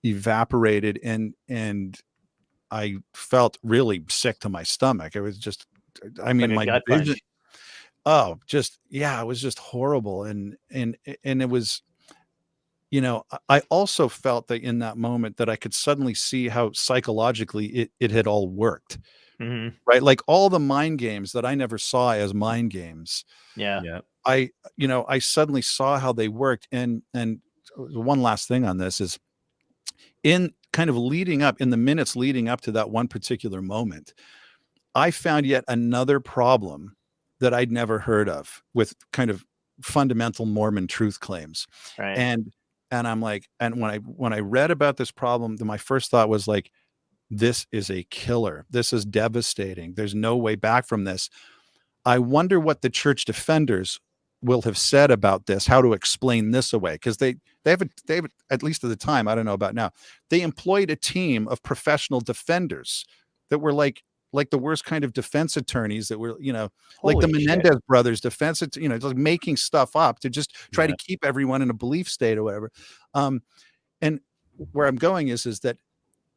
Speaker 1: evaporated, and I felt really sick to my stomach. It was just, I mean,
Speaker 2: Like a
Speaker 1: my
Speaker 2: gut
Speaker 1: vision.
Speaker 2: punch.
Speaker 1: Oh, just, yeah, it was just horrible. And it was, I also felt that in that moment that I could suddenly see how psychologically it had all worked,
Speaker 2: Mhm.
Speaker 1: right? Like all the mind games that I never saw as mind games,
Speaker 2: Yeah.
Speaker 4: Yeah.
Speaker 1: I suddenly saw how they worked. And one last thing on this is, in kind of leading up, in the minutes leading up to that one particular moment, I found yet another problem that I'd never heard of with kind of fundamental Mormon truth claims.
Speaker 2: Right.
Speaker 1: And I'm like, and when I read about this problem, then my first thought was like, this is a killer. This is devastating. There's no way back from this. I wonder what the church defenders will have said about this, how to explain this away. Because they have, at least at the time, I don't know about now, they employed a team of professional defenders that were like the worst kind of defense attorneys, that were, like the
Speaker 2: Holy shit.
Speaker 1: Menendez brothers defense, just like making stuff up to just try
Speaker 4: Yeah.
Speaker 1: to keep everyone in a belief state or whatever. And where I'm going is that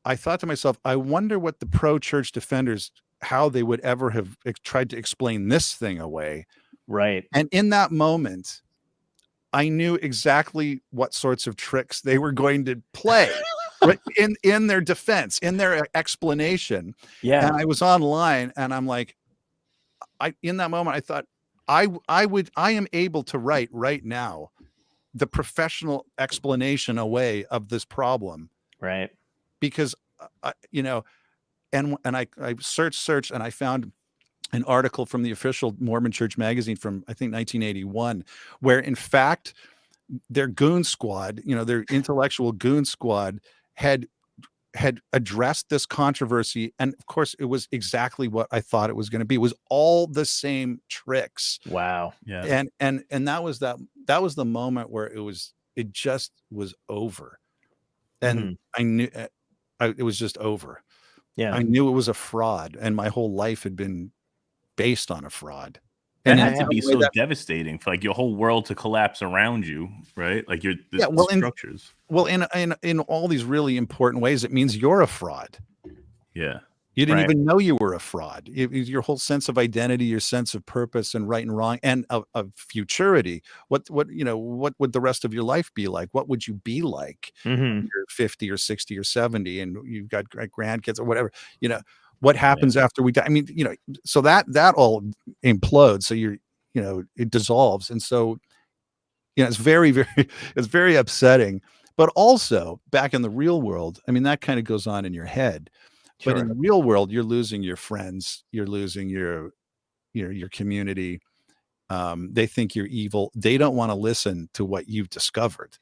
Speaker 1: I thought to myself, I wonder what the pro-church defenders, how they would ever have tried to explain this thing away.
Speaker 2: Right.
Speaker 1: And in that moment, I knew exactly what sorts of tricks they were going to play right, in their defense, in their explanation.
Speaker 2: Yeah.
Speaker 1: And I was online, and I'm like, in that moment, I thought, I am able to write right now the professional explanation away of this problem,
Speaker 2: Right.
Speaker 1: because and I searched, and I found an article from the official Mormon Church magazine from, I think, 1981, where in fact their goon squad, their intellectual goon squad, had addressed this controversy. And of course it was exactly what I thought it was going to be. It was all the same tricks.
Speaker 2: Wow.
Speaker 4: Yeah.
Speaker 1: And that was the moment where it just was over. And I knew it was just over.
Speaker 2: Yeah.
Speaker 1: I knew it was a fraud, and my whole life had been based on a fraud.
Speaker 4: That
Speaker 1: And
Speaker 4: had
Speaker 1: in
Speaker 4: to
Speaker 1: some
Speaker 4: be
Speaker 1: way
Speaker 4: so devastating for like your whole world to collapse around you, right? Like the
Speaker 1: yeah, well,
Speaker 4: structures.
Speaker 1: in all these really important ways, it means you're a fraud.
Speaker 4: Yeah.
Speaker 1: You didn't
Speaker 2: Right.
Speaker 1: even know you were a fraud. Your whole sense of identity, your sense of purpose and right and wrong, and of futurity. What what would the rest of your life be like? What would you be like
Speaker 2: Hmm.
Speaker 1: when you're 50 or 60 or 70 and you've got grandkids or whatever? You know, what happens after we die? I mean, so that all implodes. So it dissolves. And so, it's very, very, it's very upsetting. But also back in the real world, I mean, that kind of goes on in your head. But in
Speaker 2: Sure.
Speaker 1: the real world, you're losing your friends, you're losing your community. They think you're evil. They don't want to listen to what you've discovered.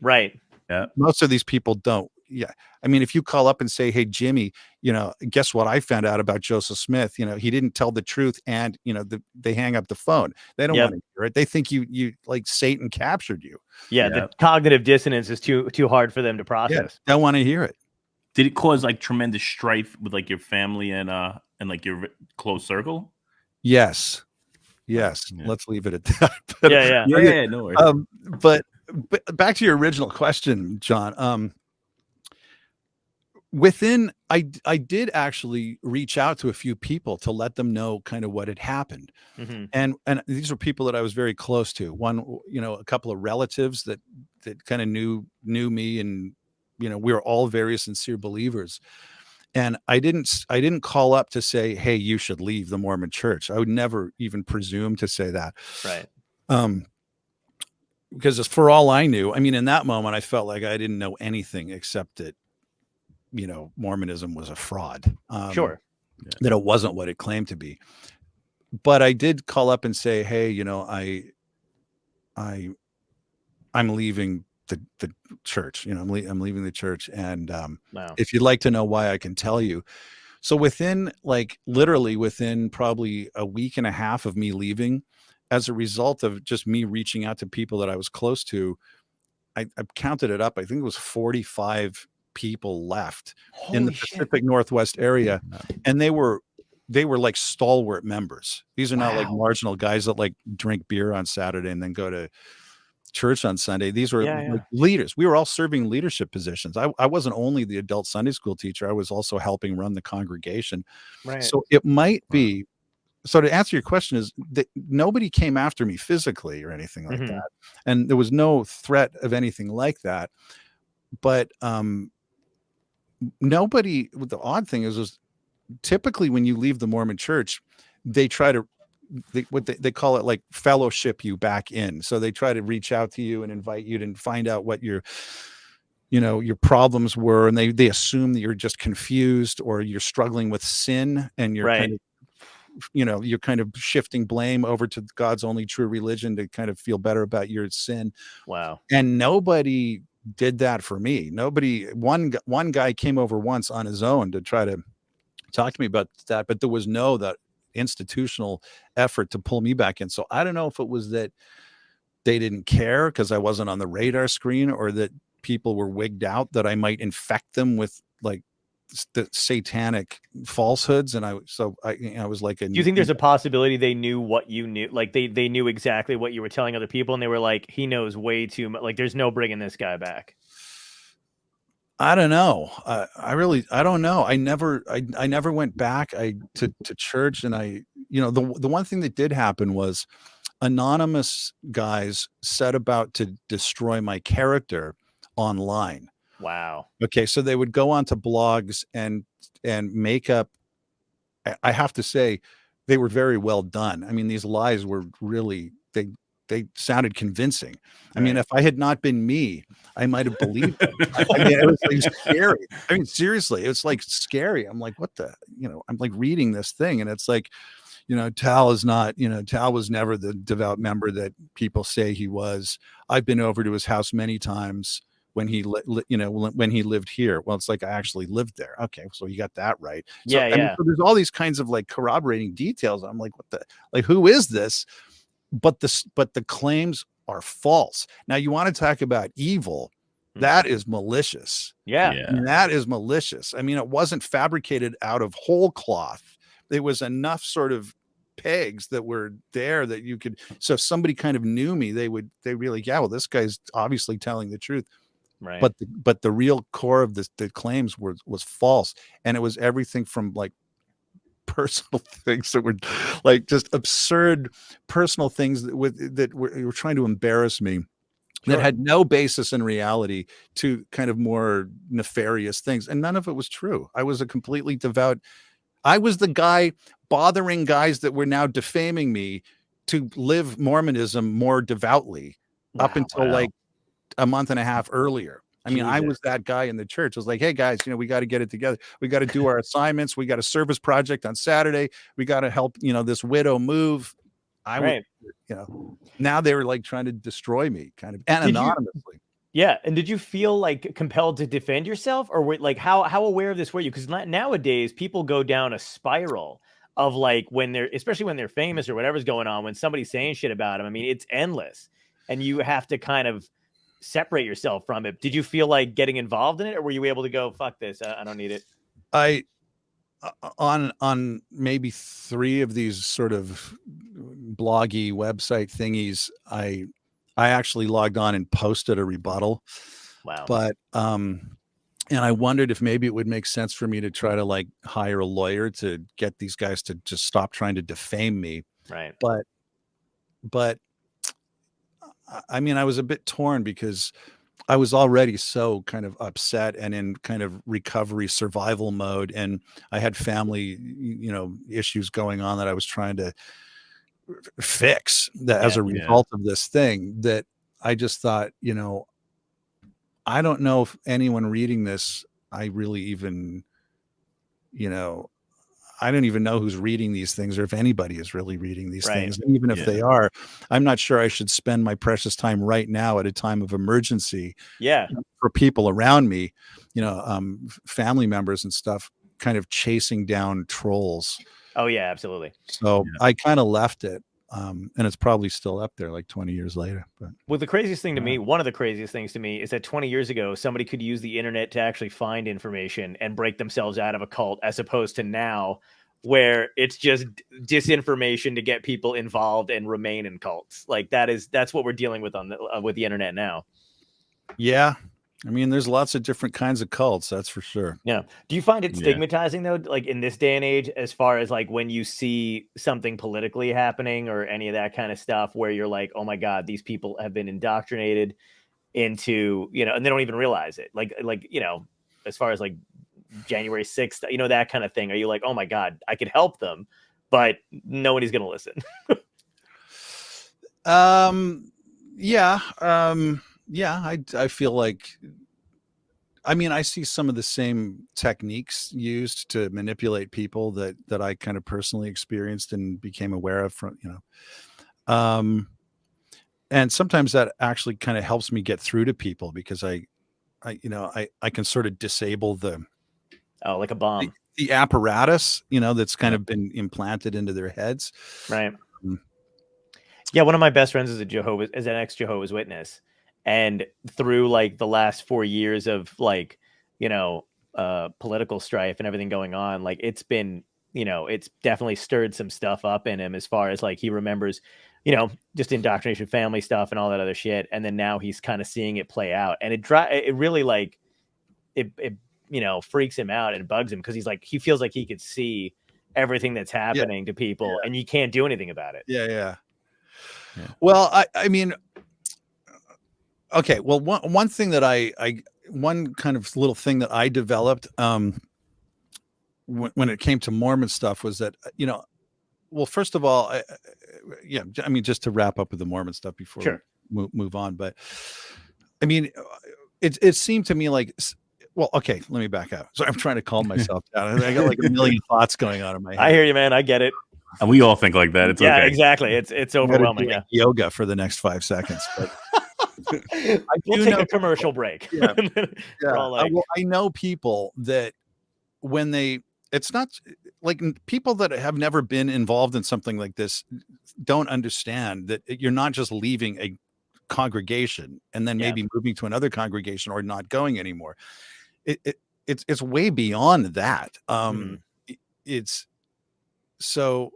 Speaker 2: Right.
Speaker 4: Yeah.
Speaker 1: Most of these people don't. Yeah. I mean, if you call up and say, "Hey, Jimmy, guess what I found out about Joseph Smith? He didn't tell the truth," and they hang up the phone. They don't
Speaker 2: Yep.
Speaker 1: want to hear it. They think you like Satan captured you.
Speaker 2: Yeah. The cognitive dissonance is too hard for them to
Speaker 1: Yeah,
Speaker 2: process.
Speaker 1: don't want to hear it.
Speaker 4: Did it cause like tremendous strife with like your family and like your close circle?
Speaker 1: Yes. Yes.
Speaker 4: Yeah.
Speaker 1: Let's leave it at that. But,
Speaker 2: Yeah.
Speaker 4: Yeah, no worries.
Speaker 1: but back to your original question, John. I did actually reach out to a few people to let them know kind of what had happened.
Speaker 2: Hmm.
Speaker 1: And these were people that I was very close to. One, a couple of relatives that kind of knew me, and we were all very sincere believers. And I didn't call up to say, "Hey, you should leave the Mormon church." I would never even presume to say that.
Speaker 2: Right.
Speaker 1: Because for all I knew, I mean, in that moment, I felt like I didn't know anything except that, Mormonism was a fraud.
Speaker 2: Sure.
Speaker 1: That it wasn't what it claimed to be. But I did call up and say, "Hey, I'm leaving the church. I'm leaving the church, and
Speaker 2: Wow.
Speaker 1: if you'd like to know why, I can tell you." So literally within probably a week and a half of me leaving, as a result of just me reaching out to people that I was close to, I counted it up. I think it was 45 people left in the
Speaker 2: Holy shit.
Speaker 1: Pacific Northwest area, and they were like stalwart members. These are not like
Speaker 2: Wow.
Speaker 1: marginal guys that like drink beer on Saturday and then go to church on Sunday. These were
Speaker 2: Yeah.
Speaker 1: like leaders. We were all serving leadership positions. I wasn't only the adult Sunday school teacher, I was also helping run the congregation.
Speaker 2: Right.
Speaker 1: So it might be, so to answer your question, is that nobody came after me physically or anything like
Speaker 2: Mhm.
Speaker 1: that. And there was no threat of anything like that. But nobody, the odd thing is typically when you leave the Mormon church, they try to, they call it like fellowship you back in. So they try to reach out to you and invite you to find out what your problems were, and they assume that you're just confused or you're struggling with sin, and you're
Speaker 2: Right.
Speaker 1: kind of you're kind of shifting blame over to God's only true religion to kind of feel better about your sin.
Speaker 2: Wow.
Speaker 1: And nobody did that for me. One guy came over once on his own to try to talk to me about that, but there was no that institutional effort to pull me back in. So I don't know if it was that they didn't care because I wasn't on the radar screen, or that people were wigged out that I might infect them with like the satanic falsehoods. And I was like,
Speaker 2: Do you think there's a possibility they knew what you knew? Like they knew exactly what you were telling other people, and they were like, he knows way too much. Like there's no bringing this guy back.
Speaker 1: I don't know. I don't know. I never went back to church. And the one thing that did happen was anonymous guys set about to destroy my character online.
Speaker 2: Wow.
Speaker 1: Okay. So they would go onto blogs and make up, I have to say, they were very well done. I mean, these lies were really, they sounded convincing. I mean,
Speaker 2: Right.
Speaker 1: if I had not been me, I might have believed them. I mean, it was like scary. I mean, seriously, it's like scary. I'm like, what the, I'm like reading this thing, and it's like, Tal is not, Tal was never the devout member that people say he was. I've been over to his house many times when he, when he lived here. Well, it's like, I actually lived there. Okay. So you got that right. So,
Speaker 2: Yeah.
Speaker 1: I mean,
Speaker 2: Yeah.
Speaker 1: so there's all these kinds of like corroborating details. I'm like, what the, like, who is this? But the claims are false. Now you want to talk about evil. That is malicious.
Speaker 2: Yeah.
Speaker 4: Yeah.
Speaker 1: I mean, that is malicious. I mean, it wasn't fabricated out of whole cloth. There was enough sort of pegs that were there that you could, so if somebody kind of knew me, they'd be like, yeah, well, this guy's obviously telling the truth.
Speaker 2: Right.
Speaker 1: But the real core of the claims was false. And it was everything from like personal things that were like just absurd personal things that were trying to embarrass me, that had no basis in reality, to kind of more nefarious things. And none of it was true. I was a completely devout. I was the guy bothering guys that were now defaming me to live Mormonism more devoutly up until like a month and a half earlier. I mean, I was that guy in the church. I was like, hey guys, we got to get it together. We got to do our assignments. We got a service project on Saturday. We got to help, this widow move. I was, now they were like trying to destroy me kind of, and anonymously.
Speaker 2: Yeah. And did you feel like compelled to defend yourself, or like how aware of this were you? Because nowadays people go down a spiral of like especially when they're famous or whatever's going on, when somebody's saying shit about them. I mean, it's endless, and you have to kind of separate yourself from it. Did you feel like getting involved in it, or were you able to go, fuck this, I don't need it?
Speaker 1: On maybe 3 of these sort of bloggy website thingies, I actually logged on and posted a rebuttal.
Speaker 2: Wow.
Speaker 1: But and I wondered if maybe it would make sense for me to try to like hire a lawyer to get these guys to just stop trying to defame me.
Speaker 2: Right.
Speaker 1: But I mean, I was a bit torn because I was already so kind of upset and in kind of recovery survival mode. And I had family, issues going on that I was trying to fix that as a result of this thing, that I just thought, I don't know if anyone reading this, I really even, I don't even know who's reading these things, or if anybody is really reading these things. And even if they are, I'm not sure I should spend my precious time right now at a time of emergency for people around me, family members and stuff, kind of chasing down trolls.
Speaker 2: Oh yeah, absolutely.
Speaker 1: So I kind of left it. And it's probably still up there like 20 years later. But
Speaker 2: well, the craziest thing to me, one of the craziest things to me, is that 20 years ago, somebody could use the internet to actually find information and break themselves out of a cult, as opposed to now, where it's just disinformation to get people involved and remain in cults. Like that's what we're dealing with with the internet now.
Speaker 1: Yeah. I mean, there's lots of different kinds of cults, that's for sure.
Speaker 2: Yeah. Do you find it stigmatizing though, like in this day and age, as far as like when you see something politically happening or any of that kind of stuff, where you're like, oh my God, these people have been indoctrinated into, and they don't even realize it. Like, as far as like January 6th, that kind of thing. Are you like, oh my God, I could help them, but nobody's going to listen?
Speaker 1: Yeah, I feel like, I mean, I see some of the same techniques used to manipulate people that I kind of personally experienced and became aware of from, and sometimes that actually kind of helps me get through to people, because I can sort of disable
Speaker 2: like a bomb,
Speaker 1: the apparatus, that's kind of been implanted into their heads.
Speaker 2: Right. Yeah. One of my best friends is an ex-Jehovah's Witness. And through like the last 4 years of like, political strife and everything going on, like it's been, it's definitely stirred some stuff up in him, as far as like he remembers, just indoctrination, family stuff and all that other shit. And then now he's kind of seeing it play out, and it really like it freaks him out and bugs him, because he's like, he feels like he could see everything that's happening to people, and you can't do anything about it.
Speaker 1: Yeah. Well, I mean, okay. Well, one thing that one kind of little thing that I developed when it came to Mormon stuff was that, well, first of all, I mean, just to wrap up with the Mormon stuff before we move on, but I mean, it seemed to me like, well, okay, let me back up. So I'm trying to calm myself down. I got like a million thoughts going on in my head.
Speaker 2: I hear you, man. I get it.
Speaker 4: And we all think like that. It's okay.
Speaker 2: Exactly. It's overwhelming. Yeah.
Speaker 1: Yoga for the next 5 seconds. But
Speaker 2: we'll take a commercial break.
Speaker 1: Yeah.
Speaker 2: Like...
Speaker 1: Well, I know people that when it's not like, people that have never been involved in something like this don't understand that you're not just leaving congregation and then maybe moving to another congregation or not going anymore. It's way beyond that. It's so,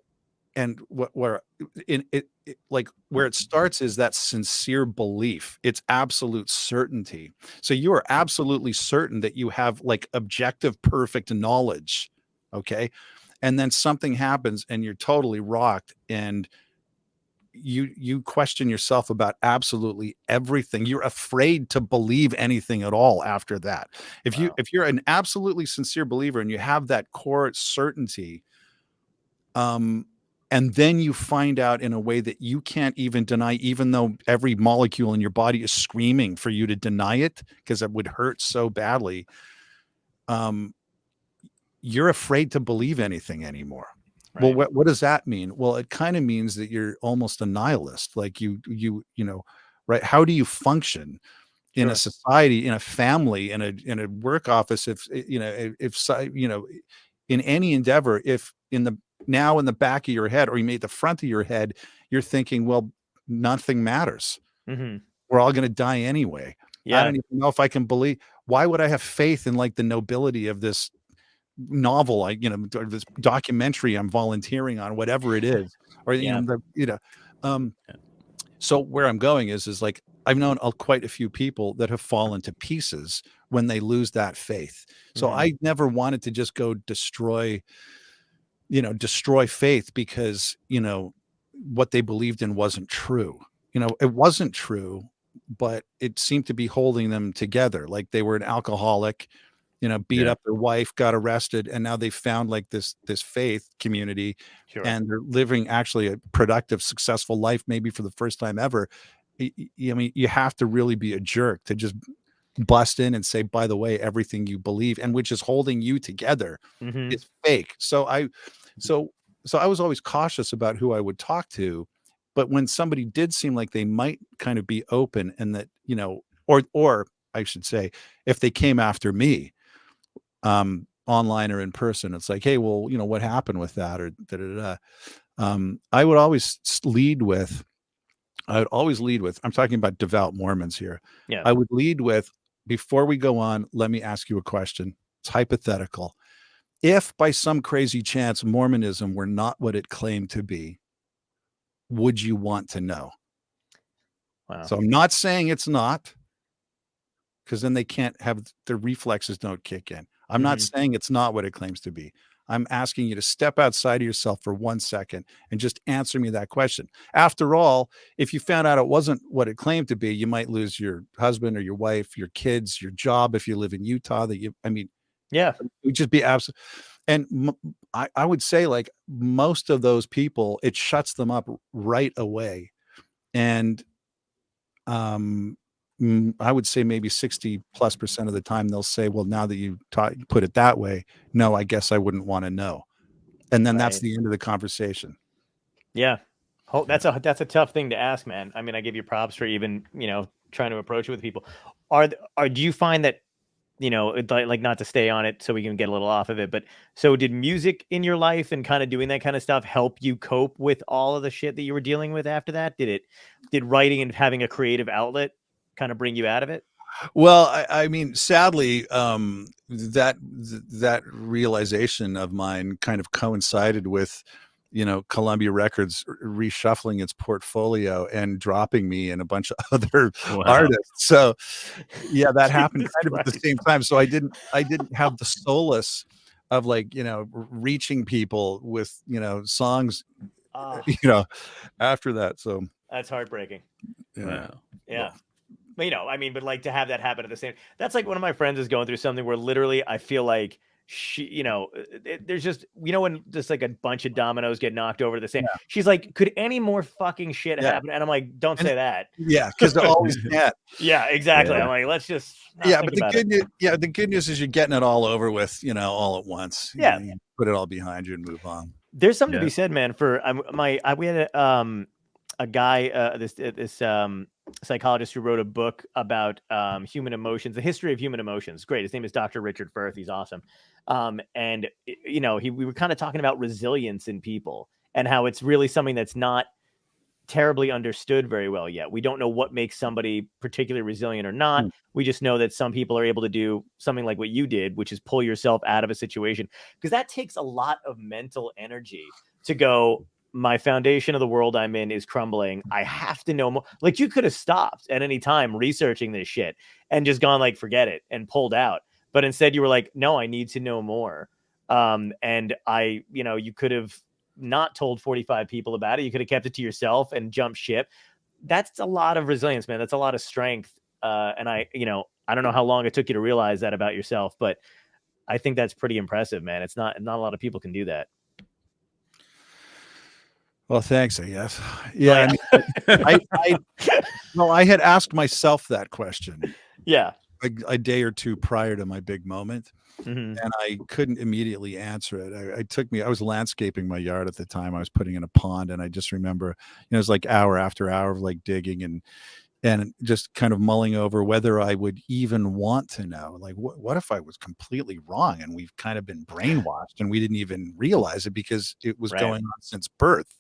Speaker 1: and where in it, like where it starts is that sincere belief. It's absolute certainty. So you are absolutely certain that you have like objective, perfect knowledge. Okay. And then something happens and you're totally rocked, and you question yourself about absolutely everything. You're afraid to believe anything at all after that. If you're an absolutely sincere believer and you have that core certainty, and then you find out in a way that you can't even deny, even though every molecule in your body is screaming for you to deny it because it would hurt so badly, you're afraid to believe anything anymore. Well, what does that mean? Well, it kind of means that you're almost a nihilist. Like you know, right? How do you function in a society, in a family, in a work office? If you know, in any endeavor, if in the back of your head, or you made the front of your head, you're thinking, well, nothing matters. We're all going to die anyway. I don't even know if I can believe. Why would I have faith in like the nobility of this novel, or this documentary I'm volunteering on, whatever it is, or so where I'm going is like I've known quite a few people that have fallen to pieces when they lose that faith. So I never wanted to just go destroy faith because what they believed in wasn't true. It wasn't true, but it seemed to be holding them together. Like they were an alcoholic, beat up their wife, got arrested, and now they found like this faith community, and they're living actually a productive, successful life, maybe for the first time ever. I mean, you have to really be a jerk to just bust in and say, by the way, everything you believe and which is holding you together is fake. So I was always cautious about who I would talk to, but when somebody did seem like they might kind of be open, and that, or I should say, if they came after me, online or in person, it's like, hey, well, what happened with that, or da, da, da, da. I would always lead with, I'm talking about devout Mormons here. I would lead with, before we go on, let me ask you a question. It's hypothetical. If by some crazy chance Mormonism were not what it claimed to be, would you want to know?
Speaker 2: Wow.
Speaker 1: So I'm not saying it's not, because then they can't have, their reflexes don't kick in. I'm not saying it's not what it claims to be. I'm asking you to step outside of yourself for 1 second and just answer me that question. After all, if you found out it wasn't what it claimed to be, you might lose your husband or your wife, your kids, your job if you live in Utah. It would just be absolute. And I would say, like, most of those people, it shuts them up right away. And I would say maybe 60+% of the time they'll say, well, now that you put it that way, no, I guess I wouldn't want to know. And then that's the end of the conversation.
Speaker 2: Yeah. That's a tough thing to ask, man. I mean, I give you props for even, trying to approach it with people. Do you find that, like, not to stay on it so we can get a little off of it, but so did music in your life and kind of doing that kind of stuff help you cope with all of the shit that you were dealing with after that? Did writing and having a creative outlet kind of bring you out of it?
Speaker 1: Well, I mean, sadly, that realization of mine kind of coincided with, Columbia Records reshuffling its portfolio and dropping me and a bunch of other artists. So yeah, that happened kind of at the same time. So I didn't have the solace of, like, reaching people with, songs, after that. So
Speaker 2: That's heartbreaking.
Speaker 1: yeah.
Speaker 2: Yeah. But, I mean, but like to have that happen at the same, that's like one of my friends is going through something where literally I feel like there's just, when just like a bunch of dominoes get knocked over the same, she's like, could any more fucking shit happen? And I'm like, don't say that.
Speaker 1: Yeah. Cause they always can't.
Speaker 2: Yeah, exactly. I'm like, let's just,
Speaker 1: but the good news is you're getting it all over with, all at once. You put it all behind you and move on.
Speaker 2: There's something to be said, man, for we had a guy, this psychologist who wrote a book about human emotions, the history of human emotions. Great. His name is Dr. Richard Firth. He's awesome. And we were kind of talking about resilience in people and how it's really something that's not terribly understood very well yet. We don't know what makes somebody particularly resilient or not. We just know that some people are able to do something like what you did, which is pull yourself out of a situation, because that takes a lot of mental energy to go, my foundation of the world I'm in is crumbling. I have to know more. Like, you could have stopped at any time researching this shit and just gone like, forget it, and pulled out. But instead you were like, no, I need to know more. And you could have not told 45 people about it. You could have kept it to yourself and jumped ship. That's a lot of resilience, man. That's a lot of strength. And I don't know how long it took you to realize that about yourself, but I think that's pretty impressive, man. It's not a lot of people can do that.
Speaker 1: Well, thanks, I guess. Yeah, I had asked myself that question.
Speaker 2: Yeah.
Speaker 1: A day or two prior to my big moment,
Speaker 2: Mm-hmm.
Speaker 1: and I couldn't immediately answer it. I was landscaping my yard at the time. I was putting in a pond, and I just remember, it was like hour after hour of like digging and just kind of mulling over whether I would even want to know. Like, what if I was completely wrong and we've kind of been brainwashed and we didn't even realize it because it was going on since birth.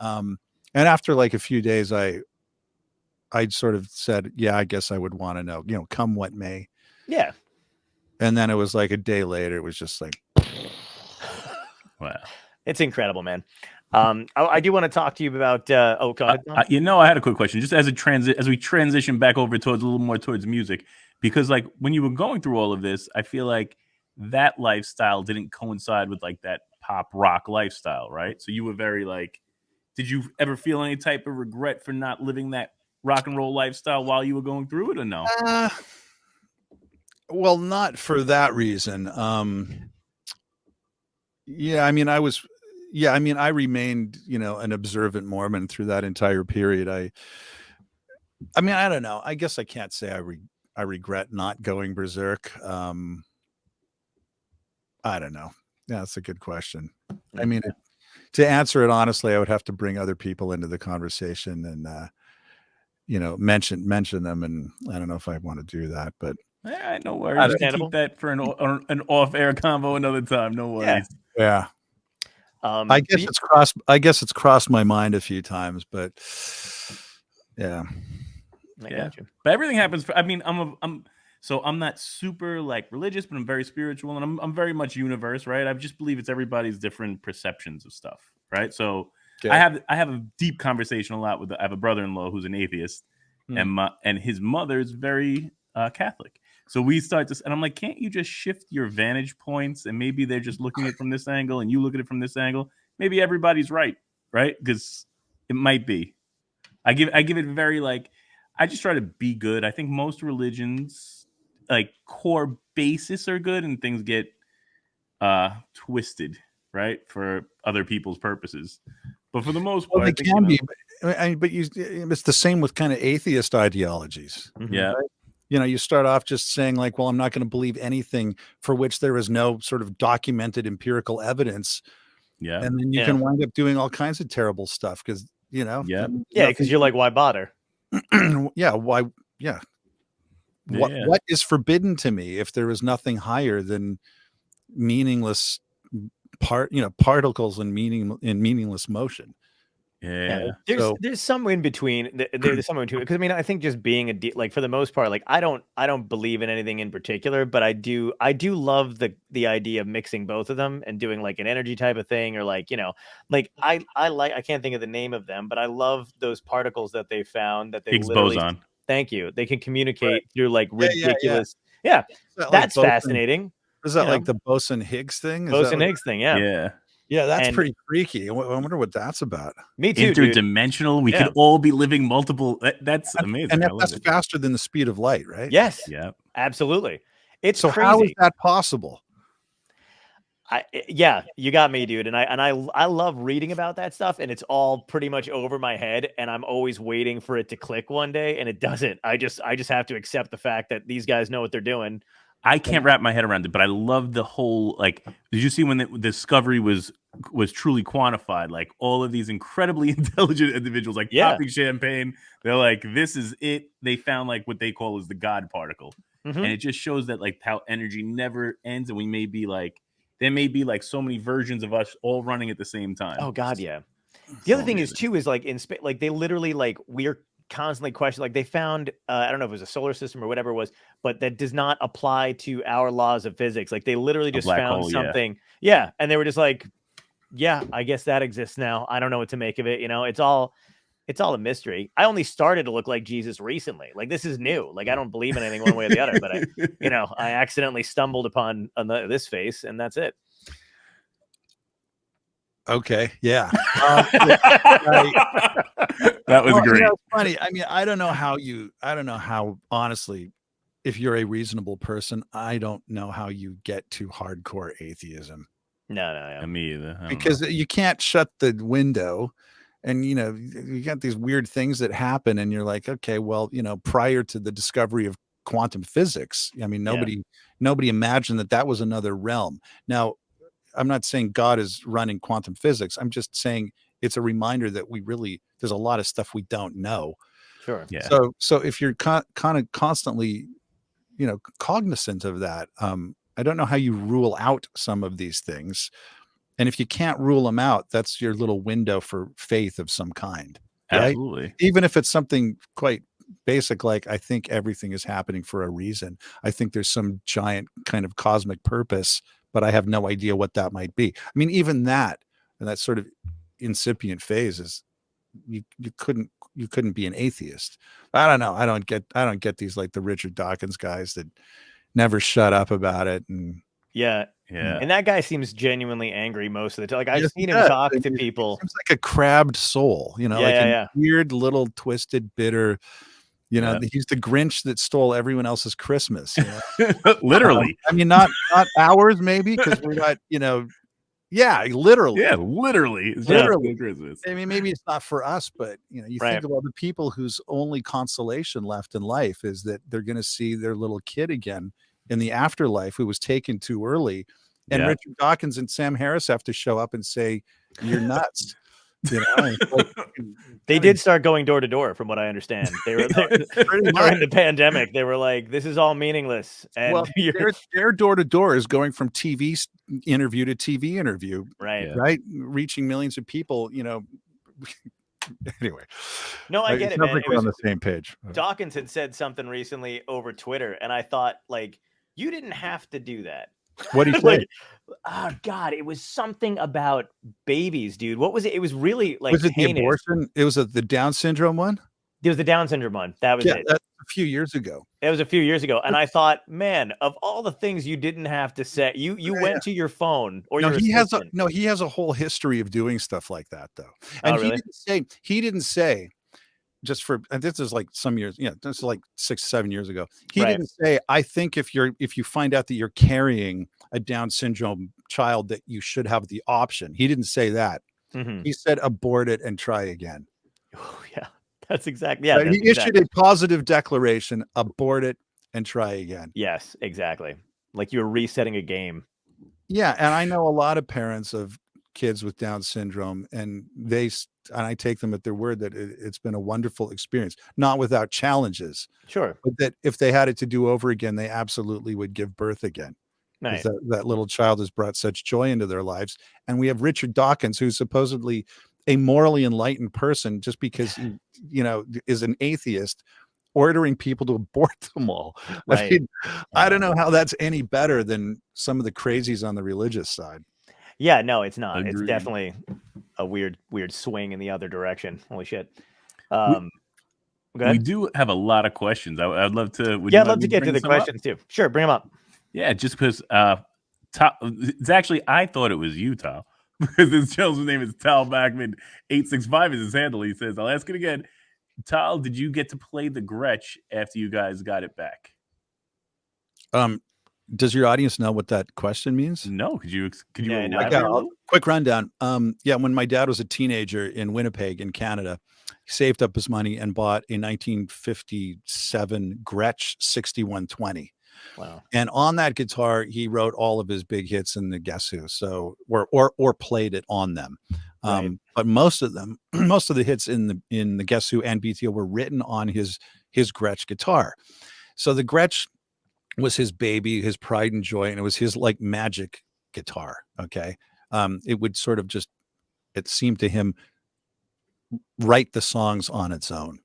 Speaker 1: And after like a few days, I'd sort of said, yeah, I guess I would want to know, come what may.
Speaker 2: Yeah.
Speaker 1: And then it was like a day later, it was just like,
Speaker 4: wow.
Speaker 2: It's incredible, man. I do want to talk to you about, go ahead.
Speaker 4: I had a quick question, just as we transition back over towards a little more towards music, because like when you were going through all of this, I feel like that lifestyle didn't coincide with like that pop rock lifestyle, right? So you were very like, did you ever feel any type of regret for not living that rock and roll lifestyle while you were going through it, or no?
Speaker 1: Well, not for that reason. I remained, an observant Mormon through that entire period. I don't know. I guess I can't say I regret not going berserk. I don't know. Yeah, that's a good question. I mean, to answer it honestly, I would have to bring other people into the conversation and, mention them. And I don't know if I want to do that, but
Speaker 4: no worries. You can keep that for an off-air convo another time. No worries.
Speaker 1: Yeah. I guess it's crossed my mind a few times, but yeah.
Speaker 2: I got you.
Speaker 4: But everything happens. I'm not super like religious, but I'm very spiritual, and I'm very much universe, right? I just believe it's everybody's different perceptions of stuff, right? So I have a deep conversation a lot I have a brother-in-law who's an atheist, and his mother is very Catholic. So we start this, and I'm like, can't you just shift your vantage points? And maybe they're just looking at it from this angle, and you look at it from this angle. Maybe everybody's right? Because it might be. I give it very like, I just try to be good. I think most religions, like core basis, are good, and things get twisted, right, for other people's purposes. But for the most part,
Speaker 1: they can be. But it's the same with kind of atheist ideologies.
Speaker 4: Yeah.
Speaker 1: Right? You start off just saying like, well, I'm not going to believe anything for which there is no sort of documented empirical evidence.
Speaker 4: Yeah.
Speaker 1: And then you can wind up doing all kinds of terrible stuff because,
Speaker 2: because you're like, why bother?
Speaker 1: Why? Yeah. What is forbidden to me if there is nothing higher than meaningless particles in meaningless motion?
Speaker 4: Yeah.
Speaker 2: There's some in between. There's some in between, because I think just being like, for the most part, like I don't believe in anything in particular, but I do love the idea of mixing both of them and doing like an energy type of thing, or like I can't think of the name of them, but I love those particles that they found that they
Speaker 4: Higgs
Speaker 2: literally,
Speaker 4: boson.
Speaker 2: Thank you. They can communicate through like ridiculous. Yeah,
Speaker 1: that
Speaker 2: that's
Speaker 1: like
Speaker 2: fascinating.
Speaker 1: Is that like the Boson-Higgs thing?
Speaker 2: Boson-Higgs thing, yeah.
Speaker 1: Yeah, that's pretty freaky. I wonder what that's about.
Speaker 2: Me too.
Speaker 4: Interdimensional. We could all be living multiple. That's amazing.
Speaker 1: And that's faster than the speed of light, right?
Speaker 2: Yes.
Speaker 4: Yeah.
Speaker 2: Absolutely. It's
Speaker 1: so
Speaker 2: crazy.
Speaker 1: How is that possible?
Speaker 2: You got me, dude. And I love reading about that stuff, and it's all pretty much over my head, and I'm always waiting for it to click one day, and it doesn't. I just have to accept the fact that these guys know what they're doing.
Speaker 4: I can't wrap my head around it, but I love the whole, like, did you see when the discovery was truly quantified? Like all of these incredibly intelligent individuals, like popping champagne, they're like, this is it. They found like what they call is the God particle. And it just shows that like how energy never ends. And there may be like so many versions of us all running at the same time.
Speaker 2: Oh God. Yeah. The other thing is too is like in space, like they literally like we're constantly questioning. Like they found, I don't know if it was a solar system or whatever it was, but that does not apply to our laws of physics. Like they literally just
Speaker 4: black
Speaker 2: found
Speaker 4: hole,
Speaker 2: something, yeah, and they were just like, yeah, I guess that exists now. I don't know what to make of it. You know, it's all a mystery. I only started to look like Jesus recently. Like this is new. Like I don't believe in anything one way or the other, but I accidentally stumbled upon this face, and that's it.
Speaker 1: Okay, yeah.
Speaker 4: That was great.
Speaker 1: It's funny. I mean, I don't know how honestly, if you're a reasonable person, I don't know how you get to hardcore atheism.
Speaker 2: No.
Speaker 4: Me either.
Speaker 1: Because you can't shut the window, and you got these weird things that happen, and you're like, okay, well, prior to the discovery of quantum physics, I mean, nobody imagined that was another realm. Now, I'm not saying God is running quantum physics. I'm just saying it's a reminder that there's a lot of stuff we don't know.
Speaker 2: Sure.
Speaker 4: Yeah.
Speaker 1: So if you're kind of constantly, cognizant of that, I don't know how you rule out some of these things. And if you can't rule them out, that's your little window for faith of some kind.
Speaker 4: Absolutely.
Speaker 1: Right? Even if it's something quite basic, like I think everything is happening for a reason. I think there's some giant kind of cosmic purpose, but I have no idea what that might be. I mean, even that, and that sort of incipient phase is you couldn't be an atheist. I don't know. I don't get these like the Richard Dawkins guys that never shut up about it. And
Speaker 2: yeah. And that guy seems genuinely angry most of the time. Like I've seen him talk to people.
Speaker 1: Seems like a crabbed soul, weird little twisted, bitter. He's the Grinch that stole everyone else's Christmas.
Speaker 4: Literally.
Speaker 1: I mean, not ours, maybe, because we're not, yeah, literally.
Speaker 4: Yeah, literally.
Speaker 1: Christmas. I mean, maybe it's not for us, but you think of all the people whose only consolation left in life is that they're going to see their little kid again in the afterlife who was taken too early. And Richard Dawkins and Sam Harris have to show up and say, "You're nuts."
Speaker 2: They did start going door to door, from what I understand. They were during the pandemic. They were like, "This is all meaningless." And
Speaker 1: their door to door is going from TV interview to TV interview,
Speaker 2: right,
Speaker 1: reaching millions of people. Anyway,
Speaker 2: no, I get it, man.
Speaker 1: Like we're on the same page.
Speaker 2: Dawkins had said something recently over Twitter, and I thought, like, you didn't have to do that.
Speaker 1: What did he say?
Speaker 2: Oh God, it was something about babies, dude. What was it? It was really like,
Speaker 1: was it
Speaker 2: heinous.
Speaker 1: The abortion? It was the Down syndrome one.
Speaker 2: It was the Down syndrome one. That was it.
Speaker 1: That's a few years ago.
Speaker 2: It was a few years ago, and I thought, man, of all the things you didn't have to say, you went to your phone or your assistant.
Speaker 1: He has a whole history of doing stuff like that, though. And
Speaker 2: really?
Speaker 1: he didn't say. Just for, and this is like some years, this is like 6-7 years ago. He didn't say, I think if you find out that you're carrying a Down syndrome child, that you should have the option. He didn't say that.
Speaker 2: Mm-hmm.
Speaker 1: He said, abort it and try again.
Speaker 2: Oh, yeah, that's exactly. Yeah,
Speaker 1: he issued a positive declaration, abort it and try again.
Speaker 2: Yes, exactly. Like you were resetting a game.
Speaker 1: Yeah. And I know a lot of parents of kids with Down syndrome, and I take them at their word that it's been a wonderful experience, not without challenges.
Speaker 2: Sure.
Speaker 1: But that if they had it to do over again, they absolutely would give birth again.
Speaker 2: Nice.
Speaker 1: That little child has brought such joy into their lives. And we have Richard Dawkins, who's supposedly a morally enlightened person, just because he, is an atheist, ordering people to abort them all.
Speaker 2: Right.
Speaker 1: I mean, I don't know how that's any better than some of the crazies on the religious side.
Speaker 2: Yeah, no, it's not.
Speaker 4: Agreed.
Speaker 2: It's definitely a weird swing in the other direction. Holy shit.
Speaker 4: We do have a lot of questions. I'd love to.
Speaker 2: I'd love to get to the questions too. Sure, bring them up.
Speaker 4: Yeah, just because it's actually, I thought it was you, Tal, because this gentleman's name is Tal Bachman 865 is his handle. He says, I'll ask it again. Tal, did you get to play the Gretsch after you guys got it back?
Speaker 1: Does your audience know what that question means?
Speaker 4: No. Could you
Speaker 1: quick rundown. When my dad was a teenager in Winnipeg in Canada, he saved up his money and bought a 1957 Gretsch 6120.
Speaker 2: Wow.
Speaker 1: And on that guitar, he wrote all of his big hits in the Guess Who. So or played it on them. But most of the hits in the Guess Who and BTO were written on his Gretsch guitar. So the Gretsch was his baby, his pride and joy, and it was his like magic guitar. Okay. It would sort of it seemed to him write the songs on its own.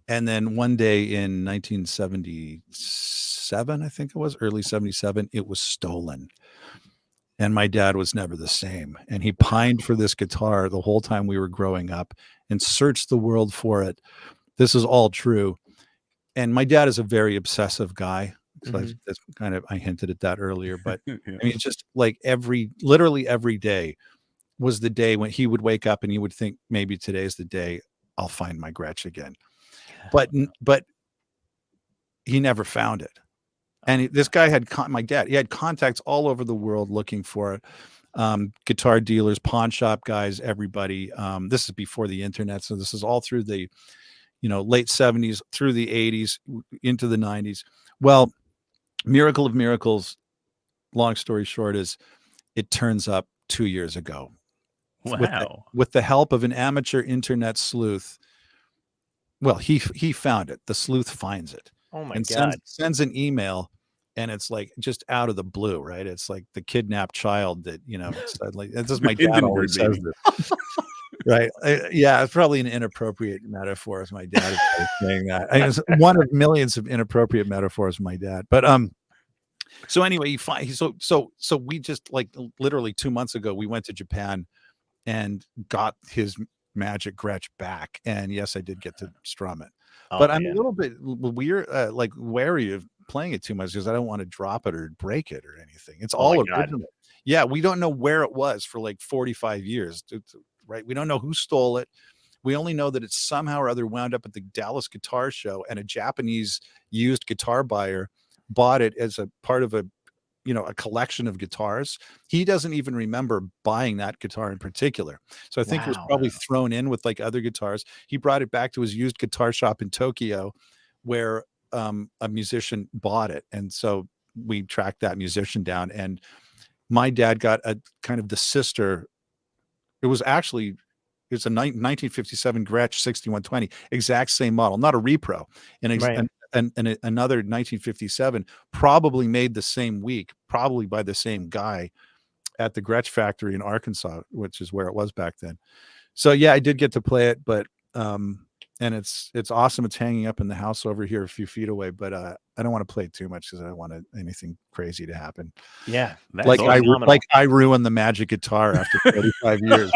Speaker 1: And then one day in 1977, I think it was early 77, it was stolen. And my dad was never the same. And he pined for this guitar the whole time we were growing up and searched the world for it. This is all true. And my dad is a very obsessive guy. So that's kind of, I hinted at that earlier, but
Speaker 4: Yeah.
Speaker 1: I mean, it's just like literally every day was the day when he would wake up and he would think maybe today's the day I'll find my Gretsch again. But he never found it. And this guy had my dad, he had contacts all over the world looking for it. Guitar dealers, pawn shop guys, everybody. This is before the internet. So this is all through the, late 70s, through the 80s, into the 90s. Well, miracle of miracles, long story short, is it turns up 2 years ago.
Speaker 4: Wow.
Speaker 1: With the help of an amateur internet sleuth. Well, he found it. The sleuth finds it.
Speaker 2: Oh my
Speaker 1: and
Speaker 2: God.
Speaker 1: sends an email, and it's like just out of the blue, right? It's like the kidnapped child that, like, this is my dad always says this. Right. Yeah, it's probably an inappropriate metaphor as my dad is saying that. It's one of millions of inappropriate metaphors, my dad. But so anyway, so we just, like, literally 2 months ago, we went to Japan and got his magic Gretsch back. And yes, I did get to strum it. But I'm a little bit weird, like wary of playing it too much because I don't want to drop it or break it or anything. It's all original. Yeah, we don't know where it was for like 45 years, right? We don't know who stole it. We only know that it somehow or other wound up at the Dallas Guitar Show, and a Japanese used guitar buyer bought it as a part of a collection of guitars. He doesn't even remember buying that guitar in particular. So I think it was probably thrown in with like other guitars. He brought it back to his used guitar shop in Tokyo where a musician bought it. And so we tracked that musician down, and my dad got a kind of the sister. It's a 1957 Gretsch 6120, exact same model, not a repro. And another 1957, probably made the same week, probably by the same guy at the Gretsch factory in Arkansas, which is where it was back then. So yeah, I did get to play it, but and it's awesome. It's hanging up in the house over here a few feet away, but I don't want to play it too much because I don't want anything crazy to happen.
Speaker 2: Yeah,
Speaker 1: like I ruined the magic guitar after 35 years.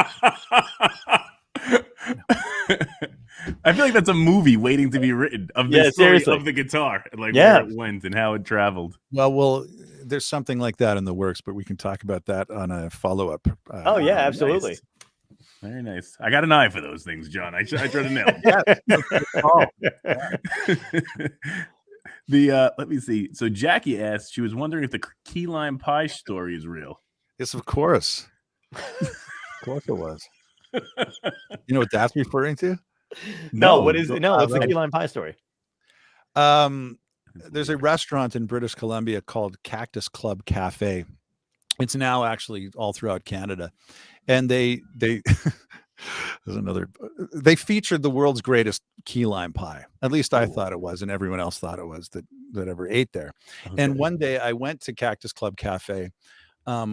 Speaker 4: I feel like that's a movie waiting to be written of the story of the guitar and like where it went and how it traveled.
Speaker 1: Well, there's something like that in the works, but we can talk about that on a follow-up.
Speaker 2: Absolutely.
Speaker 4: Nice. Very nice. I got an eye for those things, John. I try to nail. Let me see. So Jackie asked, she was wondering if the key lime pie story is real.
Speaker 1: Yes, of course. Of course it was. You know what that's referring to?
Speaker 2: What's the key lime pie story?
Speaker 1: There's a restaurant in British Columbia called Cactus Club Cafe. It's now actually all throughout Canada, and they they featured the world's greatest key lime pie. At least I thought it was, and everyone else thought it was that ever ate there. Okay. And one day I went to Cactus Club Cafe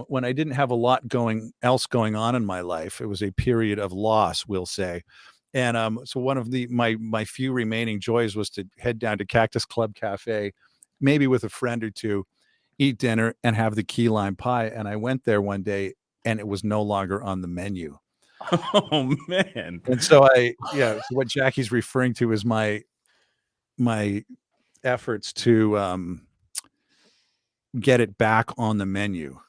Speaker 1: when I didn't have a lot going on in my life. It was a period of loss, we'll say. And so one of my few remaining joys was to head down to Cactus Club Cafe, maybe with a friend or two, eat dinner and have the key lime pie. And I went there one day and it was no longer on the menu.
Speaker 4: Oh man.
Speaker 1: And so so what Jackie's referring to is my efforts to get it back on the menu.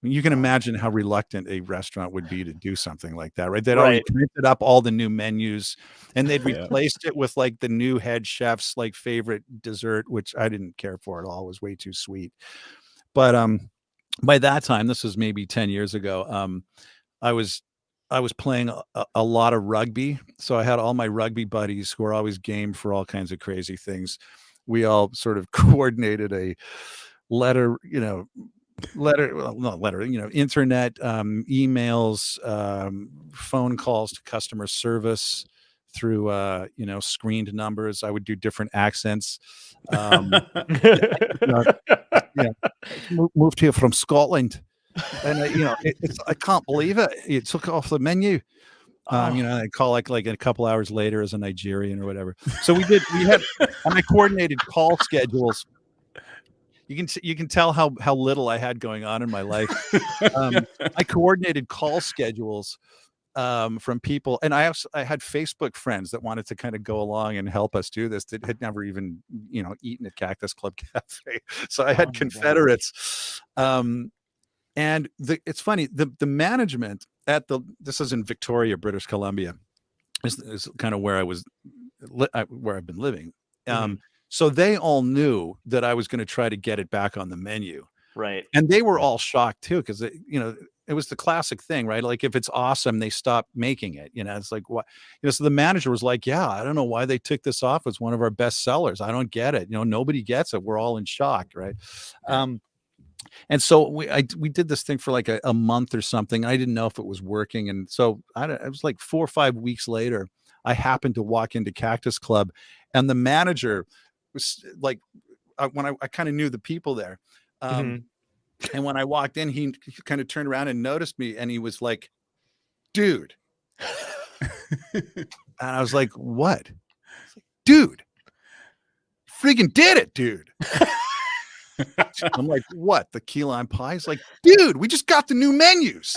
Speaker 1: You can imagine how reluctant a restaurant would be to do something like that, right? They'd already printed up all the new menus and they'd replaced it with like the new head chef's like favorite dessert, which I didn't care for at all. It was way too sweet. But by that time, this was maybe 10 years ago, I was playing a lot of rugby. So I had all my rugby buddies who were always game for all kinds of crazy things. We all sort of coordinated a internet, emails, phone calls to customer service through, screened numbers. I would do different accents. Moved here from Scotland, and I can't believe it. It took it off the menu. I'd call like a couple hours later as a Nigerian or whatever. So we had, and I coordinated call schedules. You can tell how little I had going on in my life. I coordinated call schedules from people, and I had Facebook friends that wanted to kind of go along and help us do this that had never even eaten at Cactus Club Cafe. So I had Confederates. And it's funny, the management this is in Victoria, British Columbia, is kind of where I was, where I've been living. So they all knew that I was going to try to get it back on the menu.
Speaker 2: Right.
Speaker 1: And they were all shocked too, because it was the classic thing, right? Like if it's awesome, they stop making it. It's like what, so the manager was like, yeah, I don't know why they took this off as one of our best sellers. I don't get it. nobody gets it. We're all in shock, right? And so we did this thing for like a month or something. I didn't know if it was working. And so it was like 4 or 5 weeks later, I happened to walk into Cactus Club, and the manager was like, when I kind of knew the people there. And when I walked in, he kind of turned around and noticed me, and he was like, dude. And I was like, what? Like, dude, freaking did it, dude. I'm like, what? The key lime pie? He's like, dude, we just got the new menus.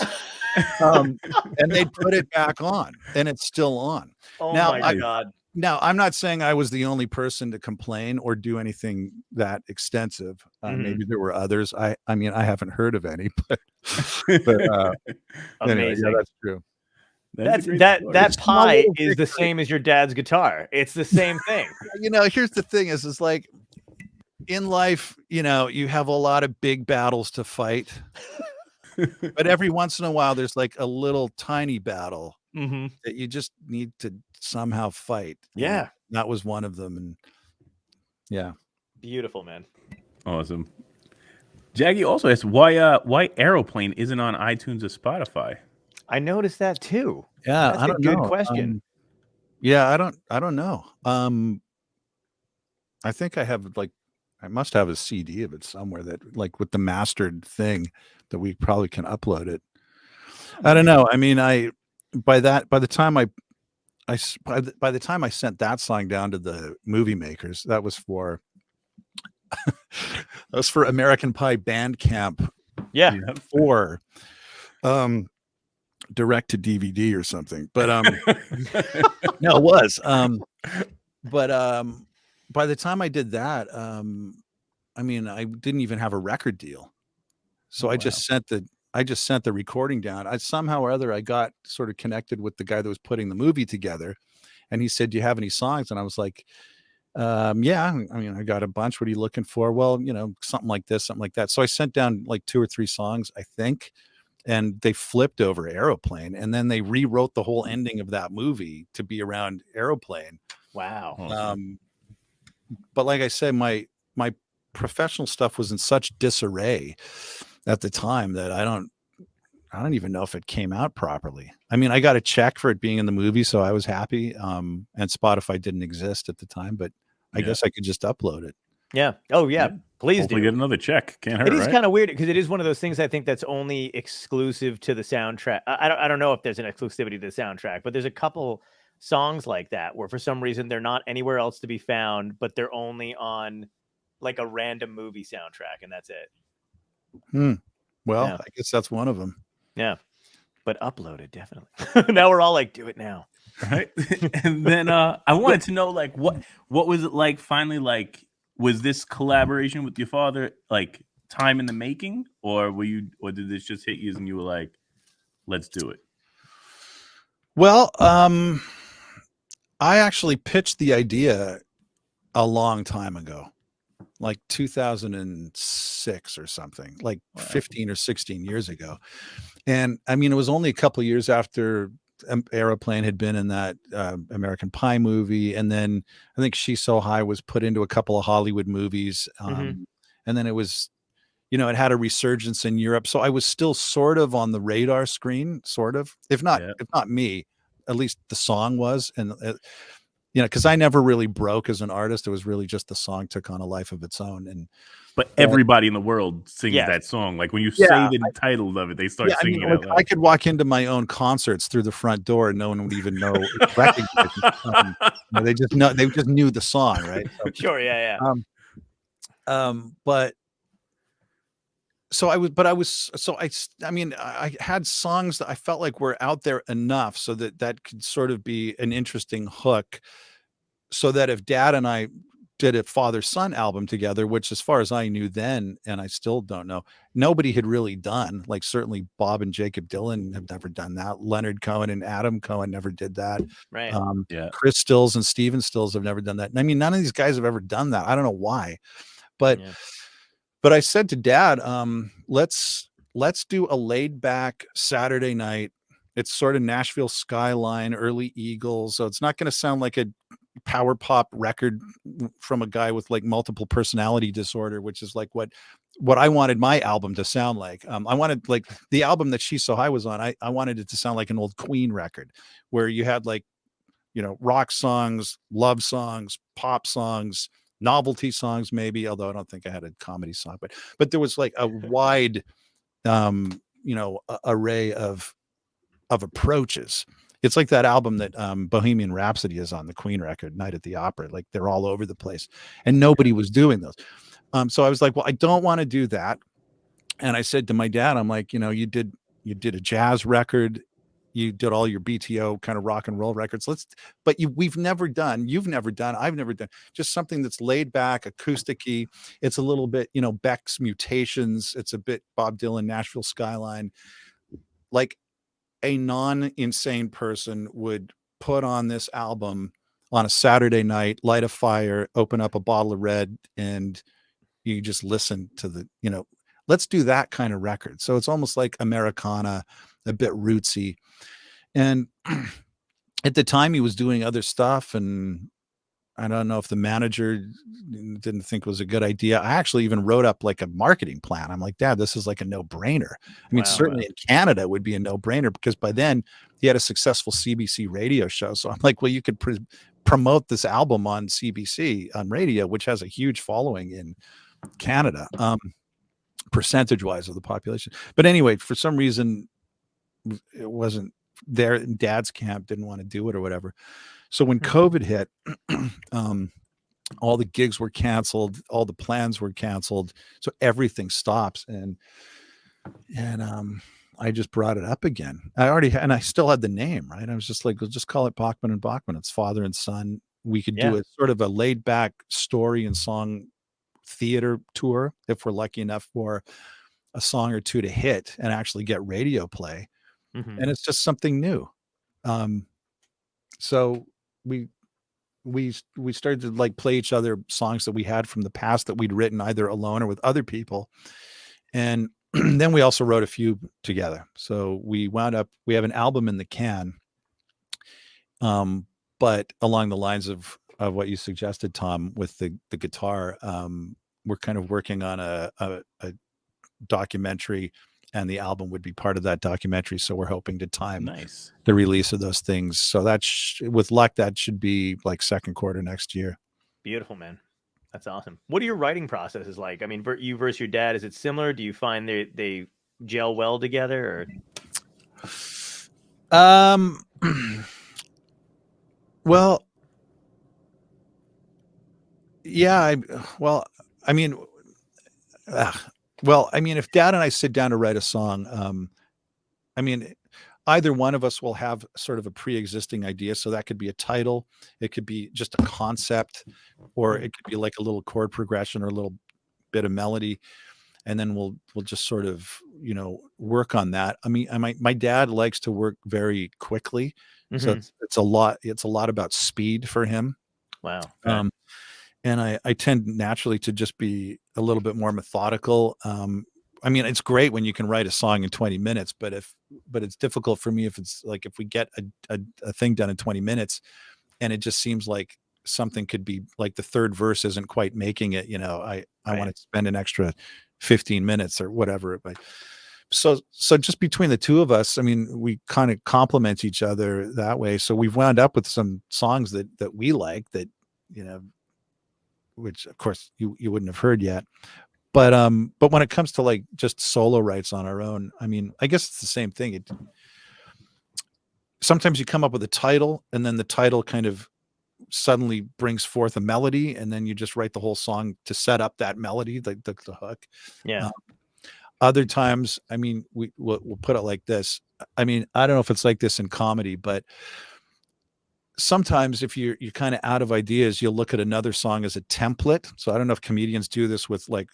Speaker 1: And they put it back on, and it's still on.
Speaker 2: Oh
Speaker 1: now,
Speaker 2: my God.
Speaker 1: Now, I'm not saying I was the only person to complain or do anything that extensive. Maybe there were others. I mean, I haven't heard of any, but anyway, yeah, that's true.
Speaker 2: That pie is the same as your dad's guitar. It's the same thing.
Speaker 1: Here's the thing is like, in life, you have a lot of big battles to fight, but every once in a while, there's like a little tiny battle that you just need to somehow fight.
Speaker 2: Yeah.
Speaker 1: That was one of them. And yeah.
Speaker 2: Beautiful, man.
Speaker 4: Awesome. Jaggy also asked why Aeroplane isn't on iTunes or Spotify.
Speaker 2: I noticed that too.
Speaker 1: Yeah.
Speaker 2: That's a good question.
Speaker 1: Yeah. I don't know. I think I must have a CD of it somewhere that like with the mastered thing that we probably can upload it. I don't know. I mean, by the time I sent that song down to the movie makers, that was for American Pie Bandcamp.
Speaker 2: Yeah.
Speaker 1: For direct to DVD or something. But no, it was. But by the time I did that, I mean, I didn't even have a record deal. So I just sent the recording down. I somehow or other, I got sort of connected with the guy that was putting the movie together. And he said, do you have any songs? And I was like, yeah, I mean, I got a bunch. What are you looking for? Well, something like this, something like that. So I sent down like 2 or 3 songs, I think. And they flipped over Aeroplane. And then they rewrote the whole ending of that movie to be around Aeroplane.
Speaker 2: Wow.
Speaker 1: But like I said, my professional stuff was in such disarray at the time that I don't even know if it came out properly. I mean, I got a check for it being in the movie, so I was happy. And Spotify didn't exist at the time, but I guess I could just upload it.
Speaker 2: Yeah. Oh yeah. Please
Speaker 4: Hopefully
Speaker 2: do.
Speaker 4: Get another check. Can't hurt.
Speaker 2: It is kind of weird because it is one of those things I think that's only exclusive to the soundtrack. I don't know if there's an exclusivity to the soundtrack, but there's a couple songs like that where for some reason they're not anywhere else to be found, but they're only on like a random movie soundtrack, and that's it.
Speaker 1: Well, I guess that's one of them.
Speaker 2: Yeah, but upload it definitely. Now we're all like, do it now,
Speaker 4: right? And then I wanted to know, like, what was it like? Finally, like, was this collaboration with your father like time in the making, or did this just hit you and you were like, let's do it?
Speaker 1: Well, I actually pitched the idea a long time ago, like 2006 or something, like 15 or 16 years ago. And I mean, it was only a couple of years after Aeroplane had been in that American Pie movie. And then I think She's So High was put into a couple of Hollywood movies. And then it was, it had a resurgence in Europe. So I was still sort of on the radar screen, sort of, if not me, at least the song was. And because I never really broke as an artist. It was really just the song took on a life of its own.
Speaker 4: But everybody in the world sings
Speaker 2: Yes.
Speaker 4: that song. Like when you
Speaker 1: Yeah,
Speaker 4: say the title of it, they start
Speaker 1: Yeah, I mean,
Speaker 4: singing it
Speaker 1: like
Speaker 4: out loud.
Speaker 1: I could walk into my own concerts through the front door and no one would even know recognize me. They just knew the song, right? So,
Speaker 2: Sure, yeah.
Speaker 1: but I mean, I had songs that I felt like were out there enough so that could sort of be an interesting hook, so that if Dad and I did a father-son album together, which as far as I knew then, and I still don't know, nobody had really done. Like certainly Bob and Jacob Dylan have never done that. Leonard Cohen and Adam Cohen never did that.
Speaker 2: Right.
Speaker 4: Yeah.
Speaker 1: Chris Stills and Steven Stills have never done that. I mean, none of these guys have ever done that. I don't know why, but
Speaker 2: Yeah.
Speaker 1: I said to Dad, let's do a laid back Saturday night. It's sort of Nashville Skyline, early Eagles, so it's not going to sound like a power pop record from a guy with like multiple personality disorder, which is like what I wanted my album to sound like. I wanted like the album that She's So High was on. I wanted it to sound like an old Queen record where you had like, rock songs, love songs, pop songs, novelty songs, maybe, although I don't think I had a comedy song, but there was like a wide, array of approaches. It's like that album that Bohemian Rhapsody is on, the Queen record, Night at the Opera. Like they're all over the place, and nobody was doing those. So I was like, well, I don't want to do that. And I said to my dad, I'm like, you did a jazz record, you did all your BTO kind of rock and roll records. You've never done, I've never done just something that's laid back, acousticy. It's a little bit, Beck's Mutations. It's a bit Bob Dylan, Nashville Skyline. Like a non-insane person would put on this album on a Saturday night, light a fire, open up a bottle of red, and you just listen to let's do that kind of record. So it's almost like Americana, a bit rootsy. And at the time he was doing other stuff, and I don't know if the manager didn't think it was a good idea. I actually even wrote up like a marketing plan. I'm like, Dad, this is like a no-brainer. I mean, certainly in Canada it would be a no-brainer because by then he had a successful CBC radio show. So I'm like, well, you could promote this album on CBC on radio, which has a huge following in Canada, percentage-wise of the population. But anyway, for some reason, it wasn't there. Dad's camp didn't want to do it or whatever. So when COVID hit, all the gigs were canceled, all the plans were canceled, so everything stops. And I just brought it up again. I still had the name, right? I was just like, we'll just call it Bachman and Bachman. It's father and son. We could do a sort of a laid back story and song theater tour if we're lucky enough for a song or two to hit and actually get radio play. And it's just something new. So we started to like play each other songs that we had from the past that we'd written either alone or with other people. And then we also wrote a few together. So we have an album in the can. But along the lines of what you suggested, Tom, with the guitar, we're kind of working on a documentary, and the album would be part of that documentary. So we're hoping to time the release of those things. So with luck, that should be like second quarter next year.
Speaker 2: Beautiful, man. That's awesome. What are your writing processes like? I mean, you versus your dad, is it similar? Do you find they gel well together, or?
Speaker 1: Well, yeah. I mean, if Dad and I sit down to write a song, I mean, either one of us will have sort of a pre-existing idea. So that could be a title, it could be just a concept, or it could be like a little chord progression or a little bit of melody. And then we'll just sort of, work on that. I mean, my dad likes to work very quickly. So it's a lot about speed for him.
Speaker 2: Wow.
Speaker 1: And I tend naturally to just be a little bit more methodical. I mean, it's great when you can write a song in 20 minutes, but it's difficult for me if it's like, if we get a thing done in 20 minutes and it just seems like something could be like the third verse isn't quite making it, I want to spend an extra 15 minutes or whatever. so just between the two of us, I mean, we kind of complement each other that way. So we've wound up with some songs that we like that, you know, which of course you wouldn't have heard yet. But when it comes to like just solo rights on our own, I mean, I guess it's the same thing. Sometimes you come up with a title and then the title kind of suddenly brings forth a melody, and then you just write the whole song to set up that melody, the hook.
Speaker 2: Yeah.
Speaker 1: Other times, I mean, we'll put it like this. I mean, I don't know if it's like this in comedy, but sometimes if you're kind of out of ideas, you'll look at another song as a template. So I don't know if comedians do this with like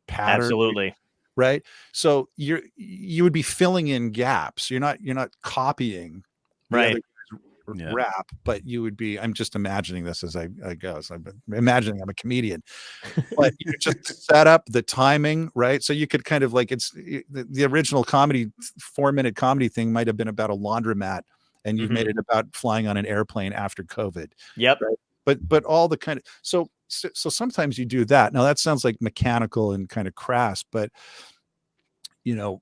Speaker 1: pattern.
Speaker 2: Absolutely.
Speaker 1: Right. So you would be filling in gaps. You're not copying the
Speaker 2: Right.
Speaker 1: other guy's rap, but you would be, I'm just imagining this as I go. So I'm imagining I'm a comedian, but you just set up the timing, right? So you could kind of like, it's the original comedy, 4-minute comedy thing might have been about a laundromat, and you've made it about flying on an airplane after COVID.
Speaker 2: Yep.
Speaker 1: Right? But all the kind of, so sometimes you do that. Now that sounds like mechanical and kind of crass, but you know,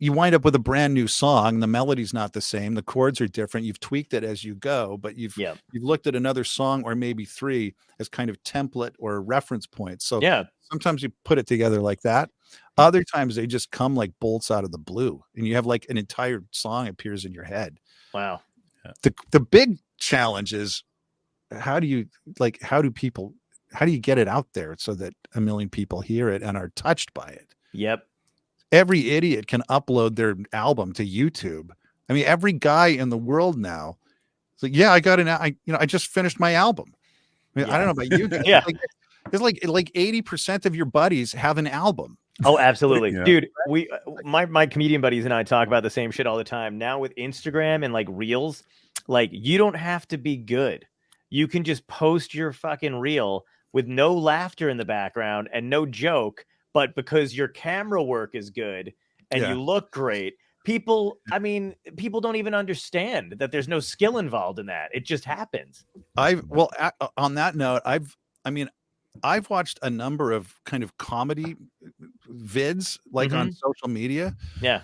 Speaker 1: you wind up with a brand new song. The melody's not the same. The chords are different. You've tweaked it as you go, but you've looked at another song or maybe 3 as kind of template or reference points. So sometimes you put it together like that. Other times they just come like bolts out of the blue, and you have like an entire song appears in your head.
Speaker 2: Wow.
Speaker 1: The big challenge is how do you get it out there so that a million people hear it and are touched by it?
Speaker 2: Yep.
Speaker 1: Every idiot can upload their album to YouTube. I mean, every guy in the world now. It's like, yeah, I just finished my album. I mean, I don't know about you guys.
Speaker 2: Yeah.
Speaker 1: It's like 80% of your buddies have an album.
Speaker 2: Oh, absolutely. Dude, my comedian buddies and I talk about the same shit all the time. Now with Instagram and like Reels, like you don't have to be good. You can just post your fucking reel with no laughter in the background and no joke, but because your camera work is good and you look great, people don't even understand that there's no skill involved in that. It just happens.
Speaker 1: On that note, I've watched a number of kind of comedy vids like on social media.
Speaker 2: Yeah.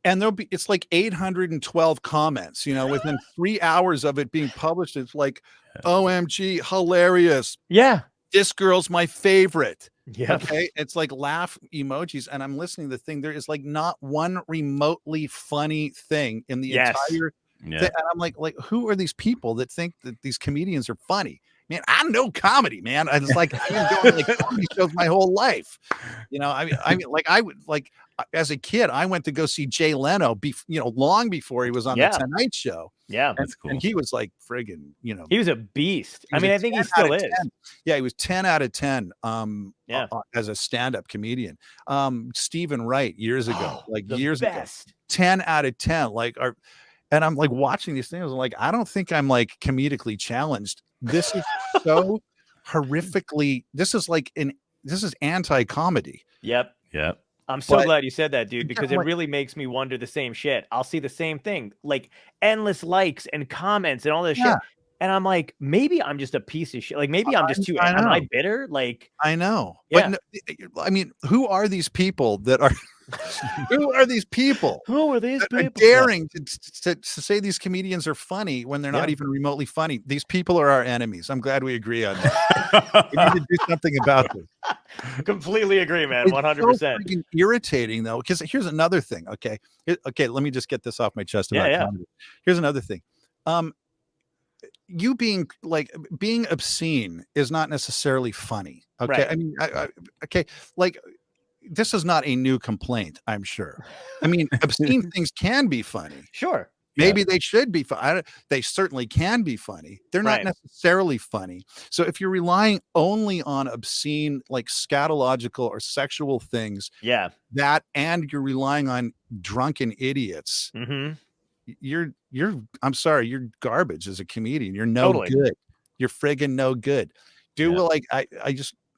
Speaker 1: And it's like 812 comments, you know, within 3 hours of it being published. It's like, OMG, hilarious.
Speaker 2: Yeah.
Speaker 1: This girl's my favorite.
Speaker 2: Yeah.
Speaker 1: Okay. It's like laugh emojis. And I'm listening to the thing. There is like not one remotely funny thing in the entire thing. And I'm like, who are these people that think that these comedians are funny? Man, I know comedy, man. I was like, I've been going like comedy shows my whole life. You know, I mean, like I would like as a kid, I went to go see Jay Leno, long before he was on the Tonight Show.
Speaker 2: Yeah,
Speaker 1: that's cool. And he was like friggin', you know,
Speaker 2: he was a beast. I mean, I think he still is.
Speaker 1: Yeah, he was 10 out of 10 as a stand-up comedian. Stephen Wright years ago, ago, 10 out of 10. And I'm like watching these things. I'm like, I don't think I'm like comedically challenged. This is so horrifically. This is anti-comedy.
Speaker 2: Yep. I'm so glad you said that, dude, because it really makes me wonder the same shit. I'll see the same thing, like endless likes and comments and all this shit. And I'm like, maybe I'm just a piece of shit. Like maybe I'm just too. Am I bitter? Like
Speaker 1: I know.
Speaker 2: Yeah.
Speaker 1: But I mean, who are these people that are? Who are these people?
Speaker 2: Who are these people?
Speaker 1: Are daring to say these comedians are funny when they're not even remotely funny? These people are our enemies. I'm glad we agree on that. We need to do something about this.
Speaker 2: Completely agree, man. 100%.
Speaker 1: So freaking irritating though, because here's another thing. Okay, let me just get this off my chest about comedy. Here's another thing. You being obscene is not necessarily funny. Okay. Right. I mean, okay. Like this is not a new complaint. I'm sure. I mean, obscene things can be funny.
Speaker 2: Sure.
Speaker 1: Maybe they should be funny. They certainly can be funny. They're not necessarily funny. So if you're relying only on obscene, like scatological or sexual things, and you're relying on drunken idiots, I'm sorry, you're garbage as a comedian. You're no good. You're friggin' no good.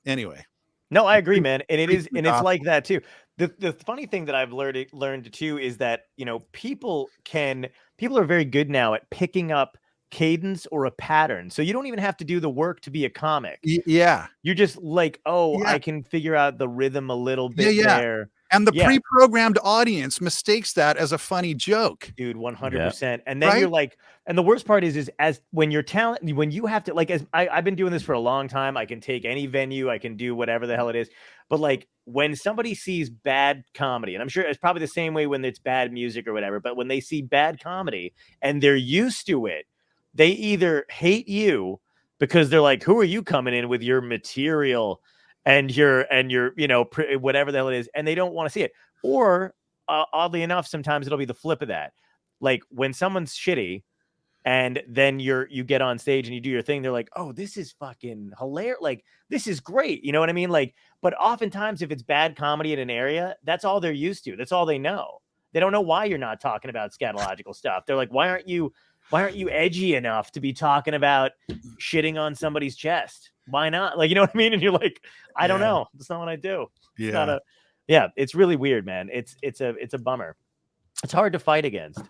Speaker 1: Anyway.
Speaker 2: No, I agree, man. And it's like that too. The funny thing that I've learned too is that, you know, people are very good now at picking up cadence or a pattern. So you don't even have to do the work to be a comic.
Speaker 1: Yeah.
Speaker 2: You're just like, I can figure out the rhythm a little bit there.
Speaker 1: And the
Speaker 2: Yeah.
Speaker 1: pre-programmed audience mistakes that as a funny joke.
Speaker 2: Dude, 100%. And then
Speaker 1: Right?
Speaker 2: you're like, and the worst part is as when you're when you have to, like, as I've been doing this for a long time, I can take any venue, I can do whatever the hell it is. But like when somebody sees bad comedy, and I'm sure it's probably the same way when it's bad music or whatever, but when they see bad comedy and they're used to it, they either hate you because they're like, who are you coming in with your material and your, you know, whatever the hell it is, and they don't want to see it. Or oddly enough, sometimes it'll be the flip of that. Like when someone's shitty and then you get on stage and you do your thing, they're like, oh, this is fucking hilarious. Like, this is great. You know what I mean? Like, but oftentimes if it's bad comedy in an area, that's all they're used to. That's all they know. They don't know why you're not talking about scatological stuff. They're like, why aren't you edgy enough to be talking about shitting on somebody's chest? Why not? Like, you know what I mean? And you're like, I don't know. That's not what I do. It's not it's really weird, man. It's a bummer. It's hard to fight against.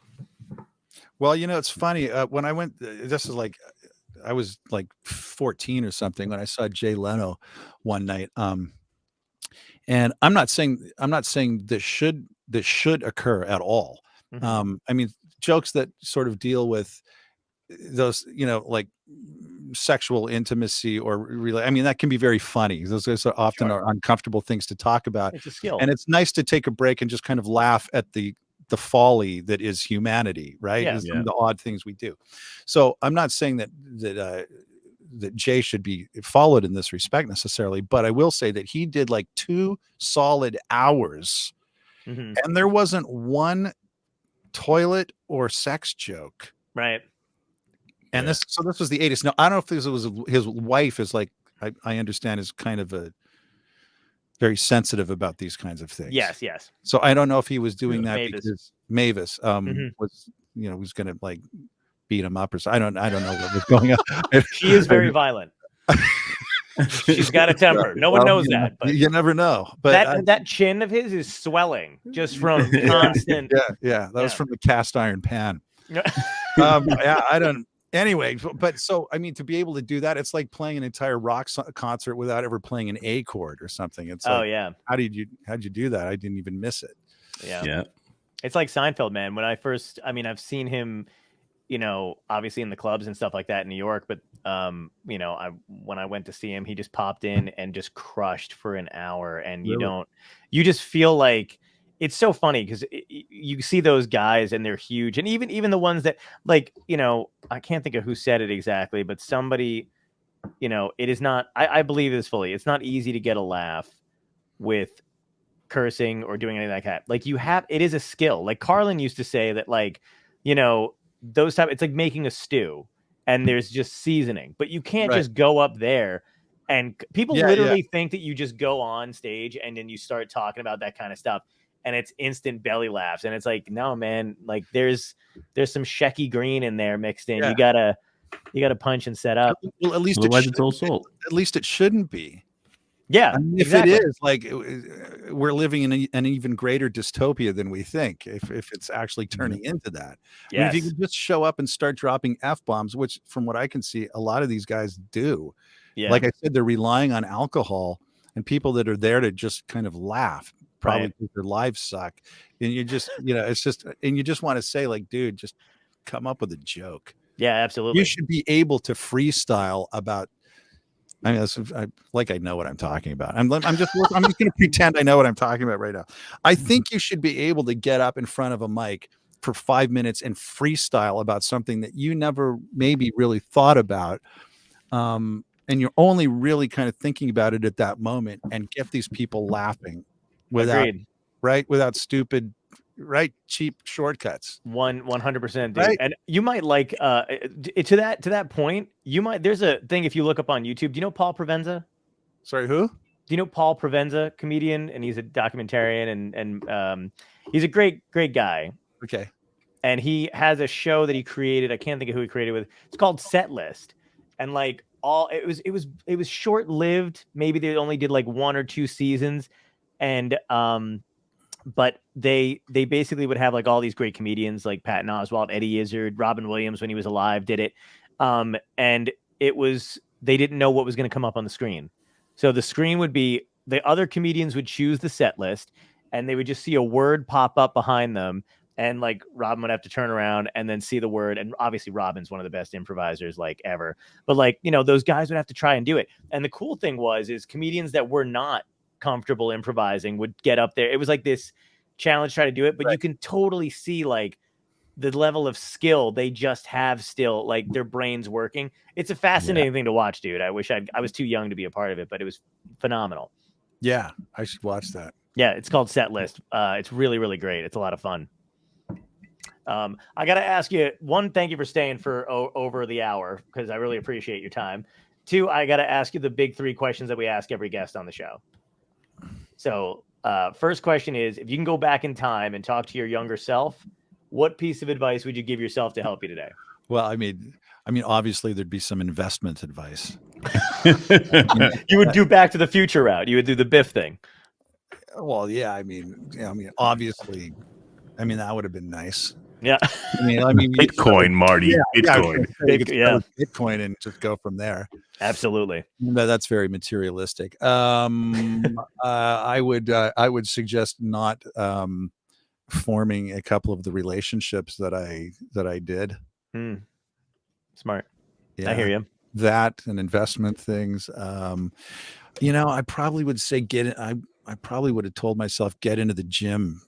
Speaker 1: Well, you know, it's funny. When I went, this is like, I was like 14 or something when I saw Jay Leno one night. And I'm not saying this should occur at all.
Speaker 2: Mhm.
Speaker 1: I mean, jokes that sort of deal with those, you know, like sexual intimacy or really, I mean, that can be very funny. Those are often
Speaker 2: Sure.
Speaker 1: are uncomfortable things to talk about.
Speaker 2: It's a skill.
Speaker 1: And it's nice to take a break and just kind of laugh at the folly that is humanity, right?
Speaker 2: Yeah.
Speaker 1: Some of the odd things we do. So I'm not saying that Jay should be followed in this respect necessarily, but I will say that he did like 2 solid hours
Speaker 2: Mhm.
Speaker 1: and there wasn't one toilet or sex joke.
Speaker 2: Right.
Speaker 1: And this was the 80s. Now, I don't know if this was his wife is like, I understand is kind of a very sensitive about these kinds of things.
Speaker 2: Yes. Yes.
Speaker 1: So I don't know if he was doing that
Speaker 2: Mavis.
Speaker 1: because Mavis was, you know, was going to like beat him up or so. I don't know what was going on.
Speaker 2: She is very violent. She's got a temper. No one knows that, but
Speaker 1: you never know. But
Speaker 2: that chin of his is swelling just from constant.
Speaker 1: That was from the cast iron pan.
Speaker 2: Yeah.
Speaker 1: I don't. Anyway, but so I mean, to be able to do that, it's like playing an entire rock concert without ever playing an A chord or something. It's like, how'd you do that? I didn't even miss it.
Speaker 2: Yeah. It's like Seinfeld, man. When I've seen him, you know, obviously in the clubs and stuff like that in New York, but you know, when I went to see him, he just popped in and just crushed for an hour, and you just feel like it's so funny because you see those guys and they're huge, and even the ones that, like, you know, I can't think of who said it exactly, but somebody, you know, it is not. I believe this fully. It's not easy to get a laugh with cursing or doing anything like that. Like it is a skill. Like Carlin used to say that, like, you know, it's like making a stew and there's just seasoning, but you can't just go up there and people literally think that you just go on stage and then you start talking about that kind of stuff and it's instant belly laughs. And it's like, no, man, like there's some Shecky Green in there mixed in. You gotta punch and set up.
Speaker 1: Well, at least
Speaker 4: it's all salt.
Speaker 1: At least it shouldn't be.
Speaker 2: Yeah,
Speaker 1: I mean, if it is, like, we're living in an even greater dystopia than we think. If it's actually turning into that, I mean, if you can just show up and start dropping F-bombs, which, from what I can see, a lot of these guys do. Yeah. Like I said, they're relying on alcohol and people that are there to just kind of laugh, probably because their lives suck. And you just, you know, it's just, and you just want to say, like, dude, just come up with a joke.
Speaker 2: Yeah, absolutely.
Speaker 1: You should be able to freestyle about. I mean, I know what I'm talking about. I'm just going to pretend I know what I'm talking about right now. I think you should be able to get up in front of a mic for 5 minutes and freestyle about something that you never maybe really thought about. And you're only really kind of thinking about it at that moment and get these people laughing without stupid, cheap shortcuts.
Speaker 2: 100%, dude. Right? And you might like to that point, there's a thing, if you look up on YouTube. Do you know Paul Provenza?
Speaker 1: Sorry, who?
Speaker 2: Do you know Paul Provenza, comedian? And he's a documentarian and he's a great guy.
Speaker 1: Okay.
Speaker 2: And he has a show that he created. I can't think of who he created with. It's called Set List. And like it was short-lived. Maybe they only did like 1 or 2 seasons. And but they basically would have like all these great comedians like Patton Oswalt, Eddie Izzard, Robin Williams when he was alive did it. And they didn't know what was going to come up on the screen. So the screen would be, the other comedians would choose the set list and they would just see a word pop up behind them, and like Robin would have to turn around and then see the word. And obviously Robin's one of the best improvisers like ever, but like, you know, those guys would have to try and do it. And the cool thing is comedians that were not comfortable improvising would get up there. It was like this challenge, try to do it, but you can totally see like the level of skill they just have still, like their brains working. It's a fascinating thing to watch, dude. I wish I was too young to be a part of it, but it was phenomenal.
Speaker 1: Yeah, I should watch that.
Speaker 2: Yeah, it's called Set List. It's really, really great. It's a lot of fun. I got to ask you, one, thank you for staying for over the hour, because I really appreciate your time. Two, I got to ask you the big three questions that we ask every guest on the show. So first question is, if you can go back in time and talk to your younger self, what piece of advice would you give yourself to help you today?
Speaker 1: Well, I mean, obviously there'd be some investment advice.
Speaker 2: You would do Back to the Future route. You would do the Biff thing.
Speaker 1: Well, yeah, I mean, obviously, that would have been nice.
Speaker 2: Yeah.
Speaker 1: I mean,
Speaker 4: Bitcoin, Marty. Bitcoin.
Speaker 1: Bitcoin, and just go from there.
Speaker 2: Absolutely.
Speaker 1: But that's very materialistic. I would suggest not forming a couple of the relationships that I did.
Speaker 2: Smart.
Speaker 1: Yeah,
Speaker 2: I hear you.
Speaker 1: That and investment things. I probably would say I probably would have told myself, get into the gym.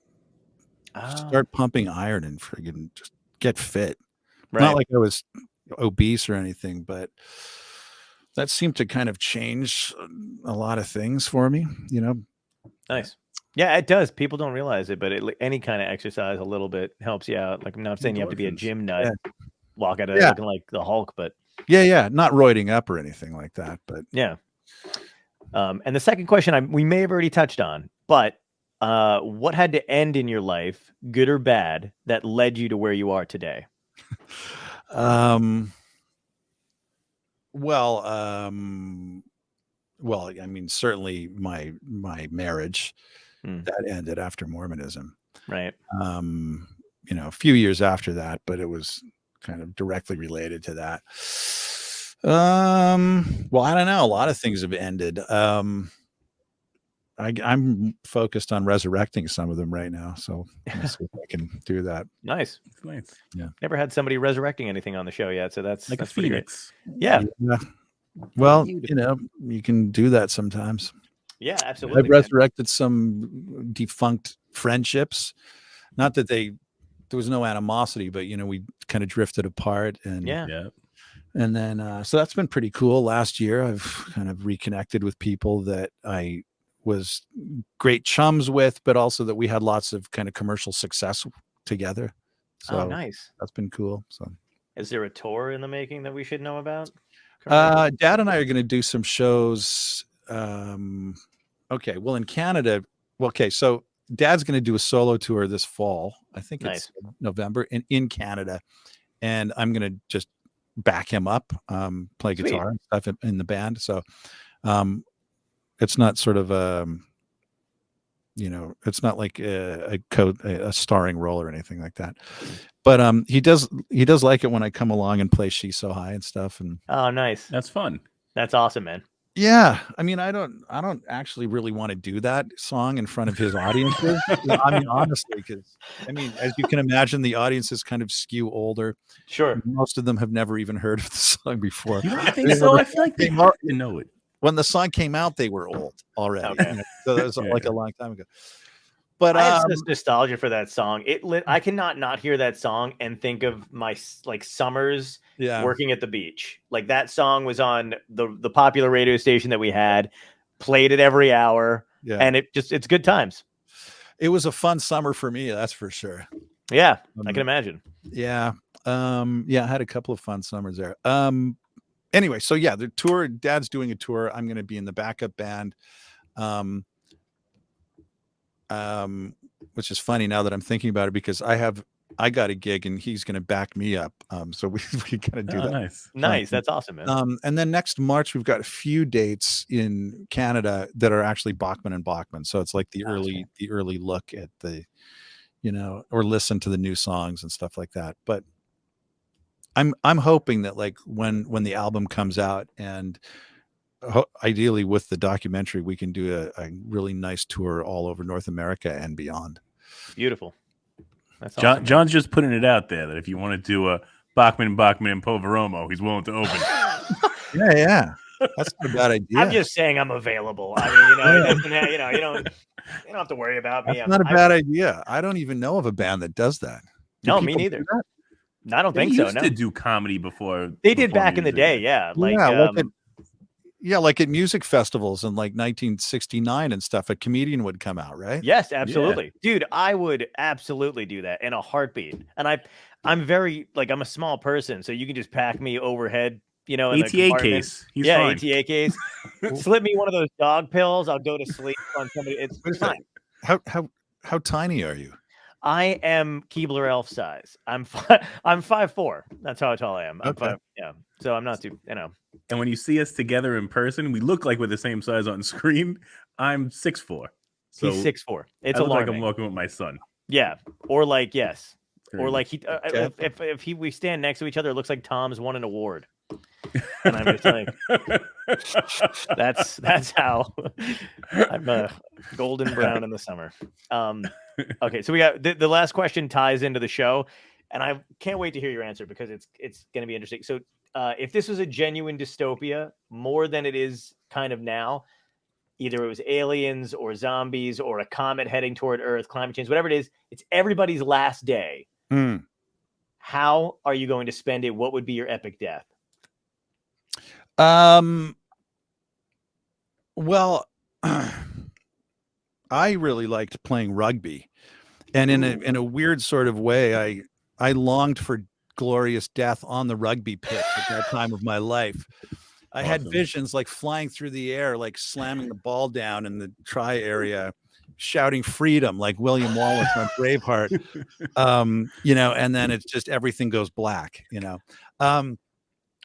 Speaker 1: Start pumping iron and friggin' just get fit. Right. Not like I was obese or anything, but that seemed to kind of change a lot of things for me,
Speaker 2: Nice. Yeah, it does. People don't realize it, but any kind of exercise a little bit helps you out. Like, I'm not saying you have to be a gym nut, walk out of looking like the Hulk, but
Speaker 1: not roiding up or anything like that, but
Speaker 2: yeah. And the second question we may have already touched on, but what had to end in your life, good or bad, that led you to where you are today?
Speaker 1: Well, I mean, certainly my marriage that ended after Mormonism,
Speaker 2: right?
Speaker 1: A few years after that, but it was kind of directly related to that. Well, I don't know. A lot of things have ended. I'm focused on resurrecting some of them right now, so let's see if I can do that.
Speaker 2: Nice.
Speaker 1: Yeah.
Speaker 2: Never had somebody resurrecting anything on the show yet, so that's
Speaker 4: like
Speaker 2: that's
Speaker 4: a
Speaker 2: pretty
Speaker 4: phoenix.
Speaker 2: Great. Yeah.
Speaker 1: Well, you can do that sometimes.
Speaker 2: Yeah, absolutely.
Speaker 1: I've resurrected some defunct friendships. Not that there was no animosity, but we kind of drifted apart, and and then so that's been pretty cool. Last year, I've kind of reconnected with people that I was great chums with, but also that we had lots of kind of commercial success together. So
Speaker 2: nice.
Speaker 1: That's been cool. So
Speaker 2: is there a tour in the making that we should know about?
Speaker 1: Dad and I are going to do some shows. Okay. Well, in Canada. Okay. So Dad's going to do a solo tour this fall. I think it's November in Canada. And I'm going to just back him up, play guitar and stuff in the band. So, it's not sort of it's not like a starring role or anything like that. But he does like it when I come along and play She's So High and stuff. And
Speaker 2: oh, nice.
Speaker 4: That's fun.
Speaker 2: That's awesome, man.
Speaker 1: Yeah, I mean, I don't actually really want to do that song in front of his audiences. I mean, honestly, because as you can imagine, the audiences kind of skew older.
Speaker 2: Sure,
Speaker 1: most of them have never even heard of the song before.
Speaker 4: You don't think so? I feel like they know it.
Speaker 1: When the song came out, they were old already.
Speaker 2: Okay.
Speaker 1: So that was like a long time ago. But
Speaker 2: I have this nostalgia for that song. I cannot not hear that song and think of my summers working at the beach. Like that song was on the popular radio station that we had, played it every hour, and it's good times.
Speaker 1: It was a fun summer for me, that's for sure.
Speaker 2: Yeah, I can imagine.
Speaker 1: Yeah. I had a couple of fun summers there. Anyway, so the tour, Dad's doing a tour. I'm going to be in the backup band. Which is funny now that I'm thinking about it, because I got a gig and he's going to back me up. So we kind of do that.
Speaker 2: Nice. That's awesome, man.
Speaker 1: And then next March, we've got a few dates in Canada that are actually Bachman and Bachman. So it's like the early look at the, or listen to the new songs and stuff like that. But I'm hoping that like when the album comes out and ideally with the documentary, we can do a really nice tour all over North America and beyond.
Speaker 2: Beautiful. That's awesome.
Speaker 4: John's just putting it out there that if you want to do a Bachman, and Poveromo, he's willing to open.
Speaker 1: Yeah. That's not a bad idea.
Speaker 2: I'm just saying I'm available. I mean, you don't have to worry about me.
Speaker 1: That's not a bad idea. I don't even know of a band that does that.
Speaker 2: No, me neither. I don't think so.
Speaker 4: They used to do comedy before.
Speaker 2: They did back in the day, yeah.
Speaker 1: Like at music festivals in like 1969 and stuff, a comedian would come out, right?
Speaker 2: Yes, absolutely. Yeah. Dude, I would absolutely do that in a heartbeat. And I'm very, like, I'm a small person, so you can just pack me overhead, in
Speaker 4: ATA case.
Speaker 2: He's fine. ATA case. Slip me one of those dog pills. I'll go to sleep on somebody. It's fine.
Speaker 1: How tiny are you?
Speaker 2: I am Keebler elf size. I'm 5'4". That's how tall I am. I'm 5. Yeah. So I'm not too,
Speaker 4: And when you see us together in person, we look like we're the same size on screen. I'm 6'4". So
Speaker 2: he's 6'4". It's
Speaker 4: I look
Speaker 2: alarming.
Speaker 4: like I'm walking with my son.
Speaker 2: Yeah. Or like, yes. Or like we stand next to each other, it looks like Tom's won an award. And I'm just like, that's how I'm golden brown in the summer. Okay, so we got the last question ties into the show, and I can't wait to hear your answer because it's going to be interesting. So, if this was a genuine dystopia, more than it is kind of now, either it was aliens or zombies or a comet heading toward Earth, climate change, whatever it is, it's everybody's last day. How are you going to spend it? What would be your epic death?
Speaker 1: Well, I really liked playing rugby, and in a weird sort of way, I longed for glorious death on the rugby pitch at that time of my life. I had visions like flying through the air, like slamming the ball down in the try area, shouting freedom like William Wallace on Braveheart, and then it's just everything goes black,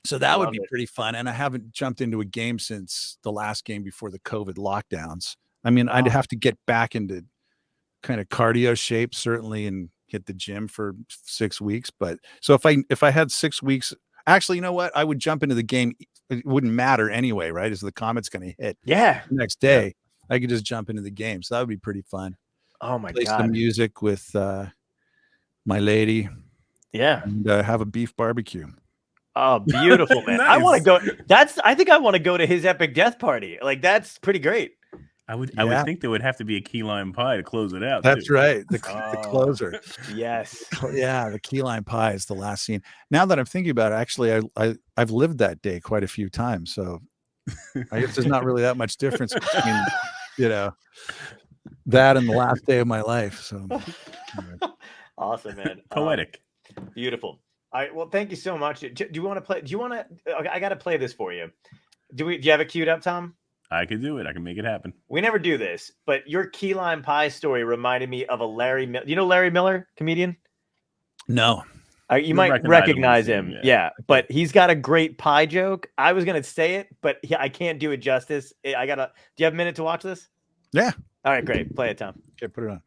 Speaker 1: So that would be pretty fun. And I haven't jumped into a game since the last game before the COVID lockdowns. I mean, I'd have to get back into kind of cardio shape, certainly, and hit the gym for 6 weeks. But so if I had 6 weeks, actually, you know what? I would jump into the game. It wouldn't matter anyway, right? As the comet's going to hit.
Speaker 2: Yeah.
Speaker 1: The next day, I could just jump into the game. So that would be pretty fun.
Speaker 2: Oh my
Speaker 1: Play
Speaker 2: God.
Speaker 1: some music with my lady.
Speaker 2: Yeah.
Speaker 1: And have a beef barbecue.
Speaker 2: Oh, beautiful, man.
Speaker 4: Nice.
Speaker 2: I want to go. I think I want to go to his epic death party. Like, that's pretty great.
Speaker 4: I would think there would have to be a key lime pie to close it out.
Speaker 1: That's
Speaker 4: too.
Speaker 1: right. The closer.
Speaker 2: Yes.
Speaker 1: Yeah, the key lime pie is the last scene. Now that I'm thinking about it, actually, I've lived that day quite a few times. So I guess there's not really that much difference between, that and the last day of my life. So
Speaker 2: Awesome, man.
Speaker 4: Poetic.
Speaker 2: Beautiful. All right. Well, thank you so much. Do you want to play? Do you want to? Okay, I got to play this for you. Do you have it queued up, Tom?
Speaker 4: I can do it. I can make it happen.
Speaker 2: We never do this, but your key lime pie story reminded me of a Larry Miller. You know Larry Miller, comedian?
Speaker 1: No.
Speaker 2: You might recognize him. Yeah, but he's got a great pie joke. I was going to say it, but I can't do it justice. Do you have a minute to watch this?
Speaker 1: Yeah.
Speaker 2: All right, great. Play it, Tom.
Speaker 1: Okay, put it on.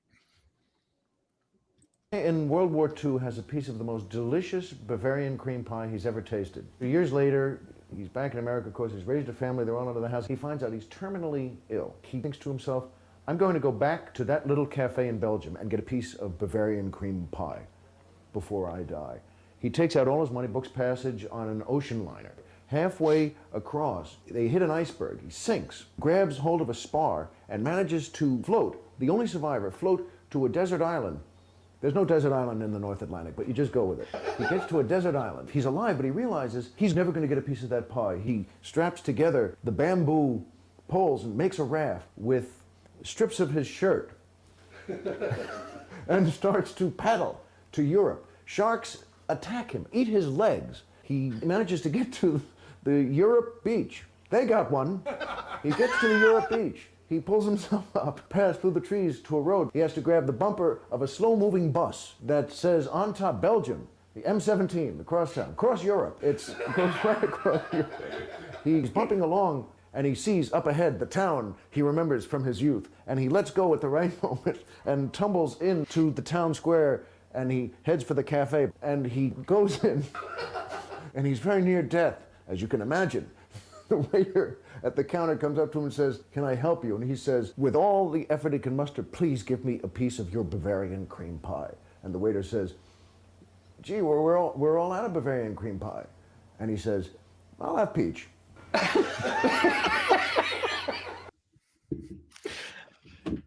Speaker 5: In World War II has a piece of the most delicious Bavarian cream pie he's ever tasted. Years later, he's back in America, of course, he's raised a family, they're all out of the house. He finds out he's terminally ill. He thinks to himself, I'm going to go back to that little cafe in Belgium and get a piece of Bavarian cream pie before I die. He takes out all his money, books passage on an ocean liner. Halfway across, they hit an iceberg. He sinks, grabs hold of a spar, and manages to float, the only survivor, float to a desert island. There's no desert island in the North Atlantic, but you just go with it. He gets to a desert island. He's alive, but he realizes he's never going to get a piece of that pie. He straps together the bamboo poles and makes a raft with strips of his shirt and starts to paddle to Europe. Sharks attack him, eat his legs. He manages to get to the Europe beach. They got one. He gets to the Europe beach. He pulls himself up, pass through the trees to a road. He has to grab the bumper of a slow-moving bus that says on top, Belgium, the M17, the crosstown, across Europe. It goes right across Europe. He's bumping along, and he sees up ahead the town he remembers from his youth. And he lets go at the right moment and tumbles into the town square, and he heads for the cafe. And he goes in, and he's very near death, as you can imagine. The waiter at the counter comes up to him and says, "Can I help you?" And he says, with all the effort he can muster, "Please give me a piece of your Bavarian cream pie." And the waiter says, "Gee, we're all out of Bavarian cream pie." And he says, "I'll have peach."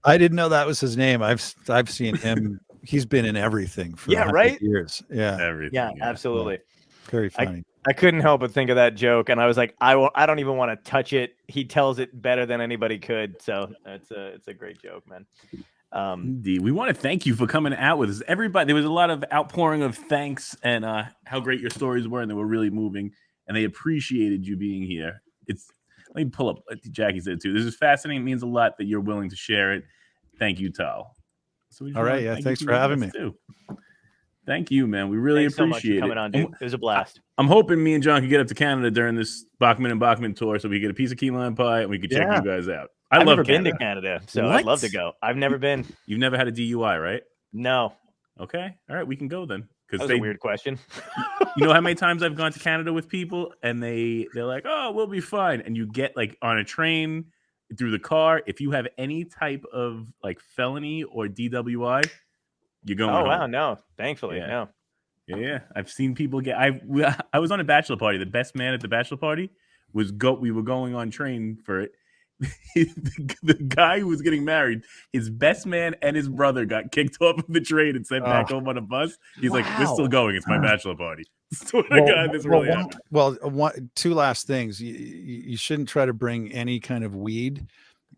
Speaker 1: I didn't know that was his name. I've seen him. He's been in everything for 100
Speaker 2: right?
Speaker 1: years. Yeah,
Speaker 4: Everything.
Speaker 2: Yeah, absolutely.
Speaker 1: very funny.
Speaker 2: I couldn't help but think of that joke, and I was like, I don't even want to touch it. He tells it better than anybody could. So it's a great joke, man.
Speaker 4: Indeed. We want to thank you for coming out with us. Everybody, there was a lot of outpouring of thanks and how great your stories were, and they were really moving, and they appreciated you being here. Let me pull up. Jackie said it too. This is fascinating. It means a lot that you're willing to share it. Thank you, Tal. So
Speaker 1: All right, yeah, thanks for having me.
Speaker 4: Too. Thank you, man. We really
Speaker 2: Thanks so much for
Speaker 4: appreciate
Speaker 2: coming
Speaker 4: it.
Speaker 2: on, dude. It was a blast.
Speaker 4: I'm hoping me and John can get up to Canada during this Bachman and Bachman tour, so we get a piece of key lime pie and we can check you guys out.
Speaker 2: I've
Speaker 4: love
Speaker 2: never
Speaker 4: Canada.
Speaker 2: been to Canada, so
Speaker 4: What?
Speaker 2: I'd love to go. I've never been.
Speaker 4: You've never had a DUI, right?
Speaker 2: No.
Speaker 4: Okay. All right, we can go then.
Speaker 2: That was a weird question.
Speaker 4: You know how many times I've gone to Canada with people and they're like, "Oh, we'll be fine," and you get like on a train through the car. If you have any type of like felony or DWI, you're going.
Speaker 2: Oh
Speaker 4: home.
Speaker 2: wow, no. Thankfully,
Speaker 4: Yeah.
Speaker 2: no.
Speaker 4: Yeah. I've seen people get. I was on a bachelor party. The best man at the bachelor party we were going on train for it. The guy who was getting married, his best man and his brother got kicked off of the train and sent back home on a bus. He's like, "We're still going. It's my bachelor party." So this really happened.
Speaker 1: Two last things. You shouldn't try to bring any kind of weed,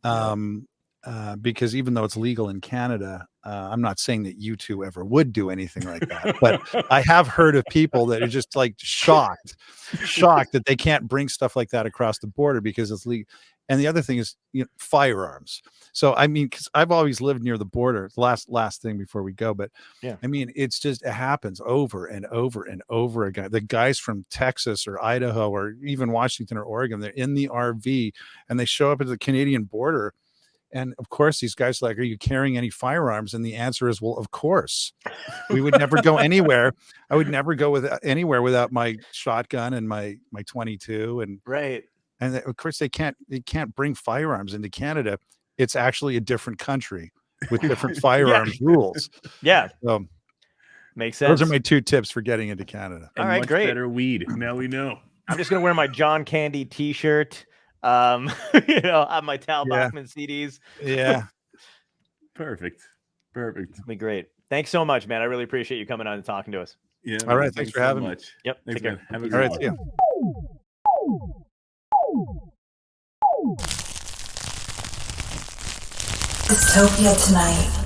Speaker 1: because even though it's legal in Canada, I'm not saying that you two ever would do anything like that. But I have heard of people that are just like shocked that they can't bring stuff like that across the border because it's legal. And the other thing is, firearms. So, I mean, because I've always lived near the border. Last thing before we go, but
Speaker 2: yeah,
Speaker 1: I mean, it happens over and over and over again. The guys from Texas or Idaho or even Washington or Oregon, they're in the RV and they show up at the Canadian border. And of course, these guys are like, "Are you carrying any firearms?" And the answer is, "Well, of course. We would never go anywhere. I would never go anywhere without my shotgun and my 22." And
Speaker 2: right.
Speaker 1: And of course, they can't bring firearms into Canada. It's actually a different country with different firearms rules.
Speaker 2: Yeah.
Speaker 1: So,
Speaker 2: makes sense.
Speaker 1: Those are my 2 tips for getting into Canada.
Speaker 4: And
Speaker 2: all right,
Speaker 4: much
Speaker 2: great.
Speaker 4: Better weed. Now we know.
Speaker 2: I'm just gonna wear my John Candy T-shirt. Have my Tal Bachman CDs.
Speaker 1: Yeah.
Speaker 4: Perfect.
Speaker 2: It'll be great. Thanks so much, man. I really appreciate you coming on and talking to us.
Speaker 4: Yeah.
Speaker 1: All right. Thanks for having me.
Speaker 2: Yep.
Speaker 4: Thanks,
Speaker 2: Take care.
Speaker 4: man. Have a
Speaker 1: All
Speaker 4: good
Speaker 1: right.
Speaker 4: one.
Speaker 1: See ya.
Speaker 3: Dystopia tonight.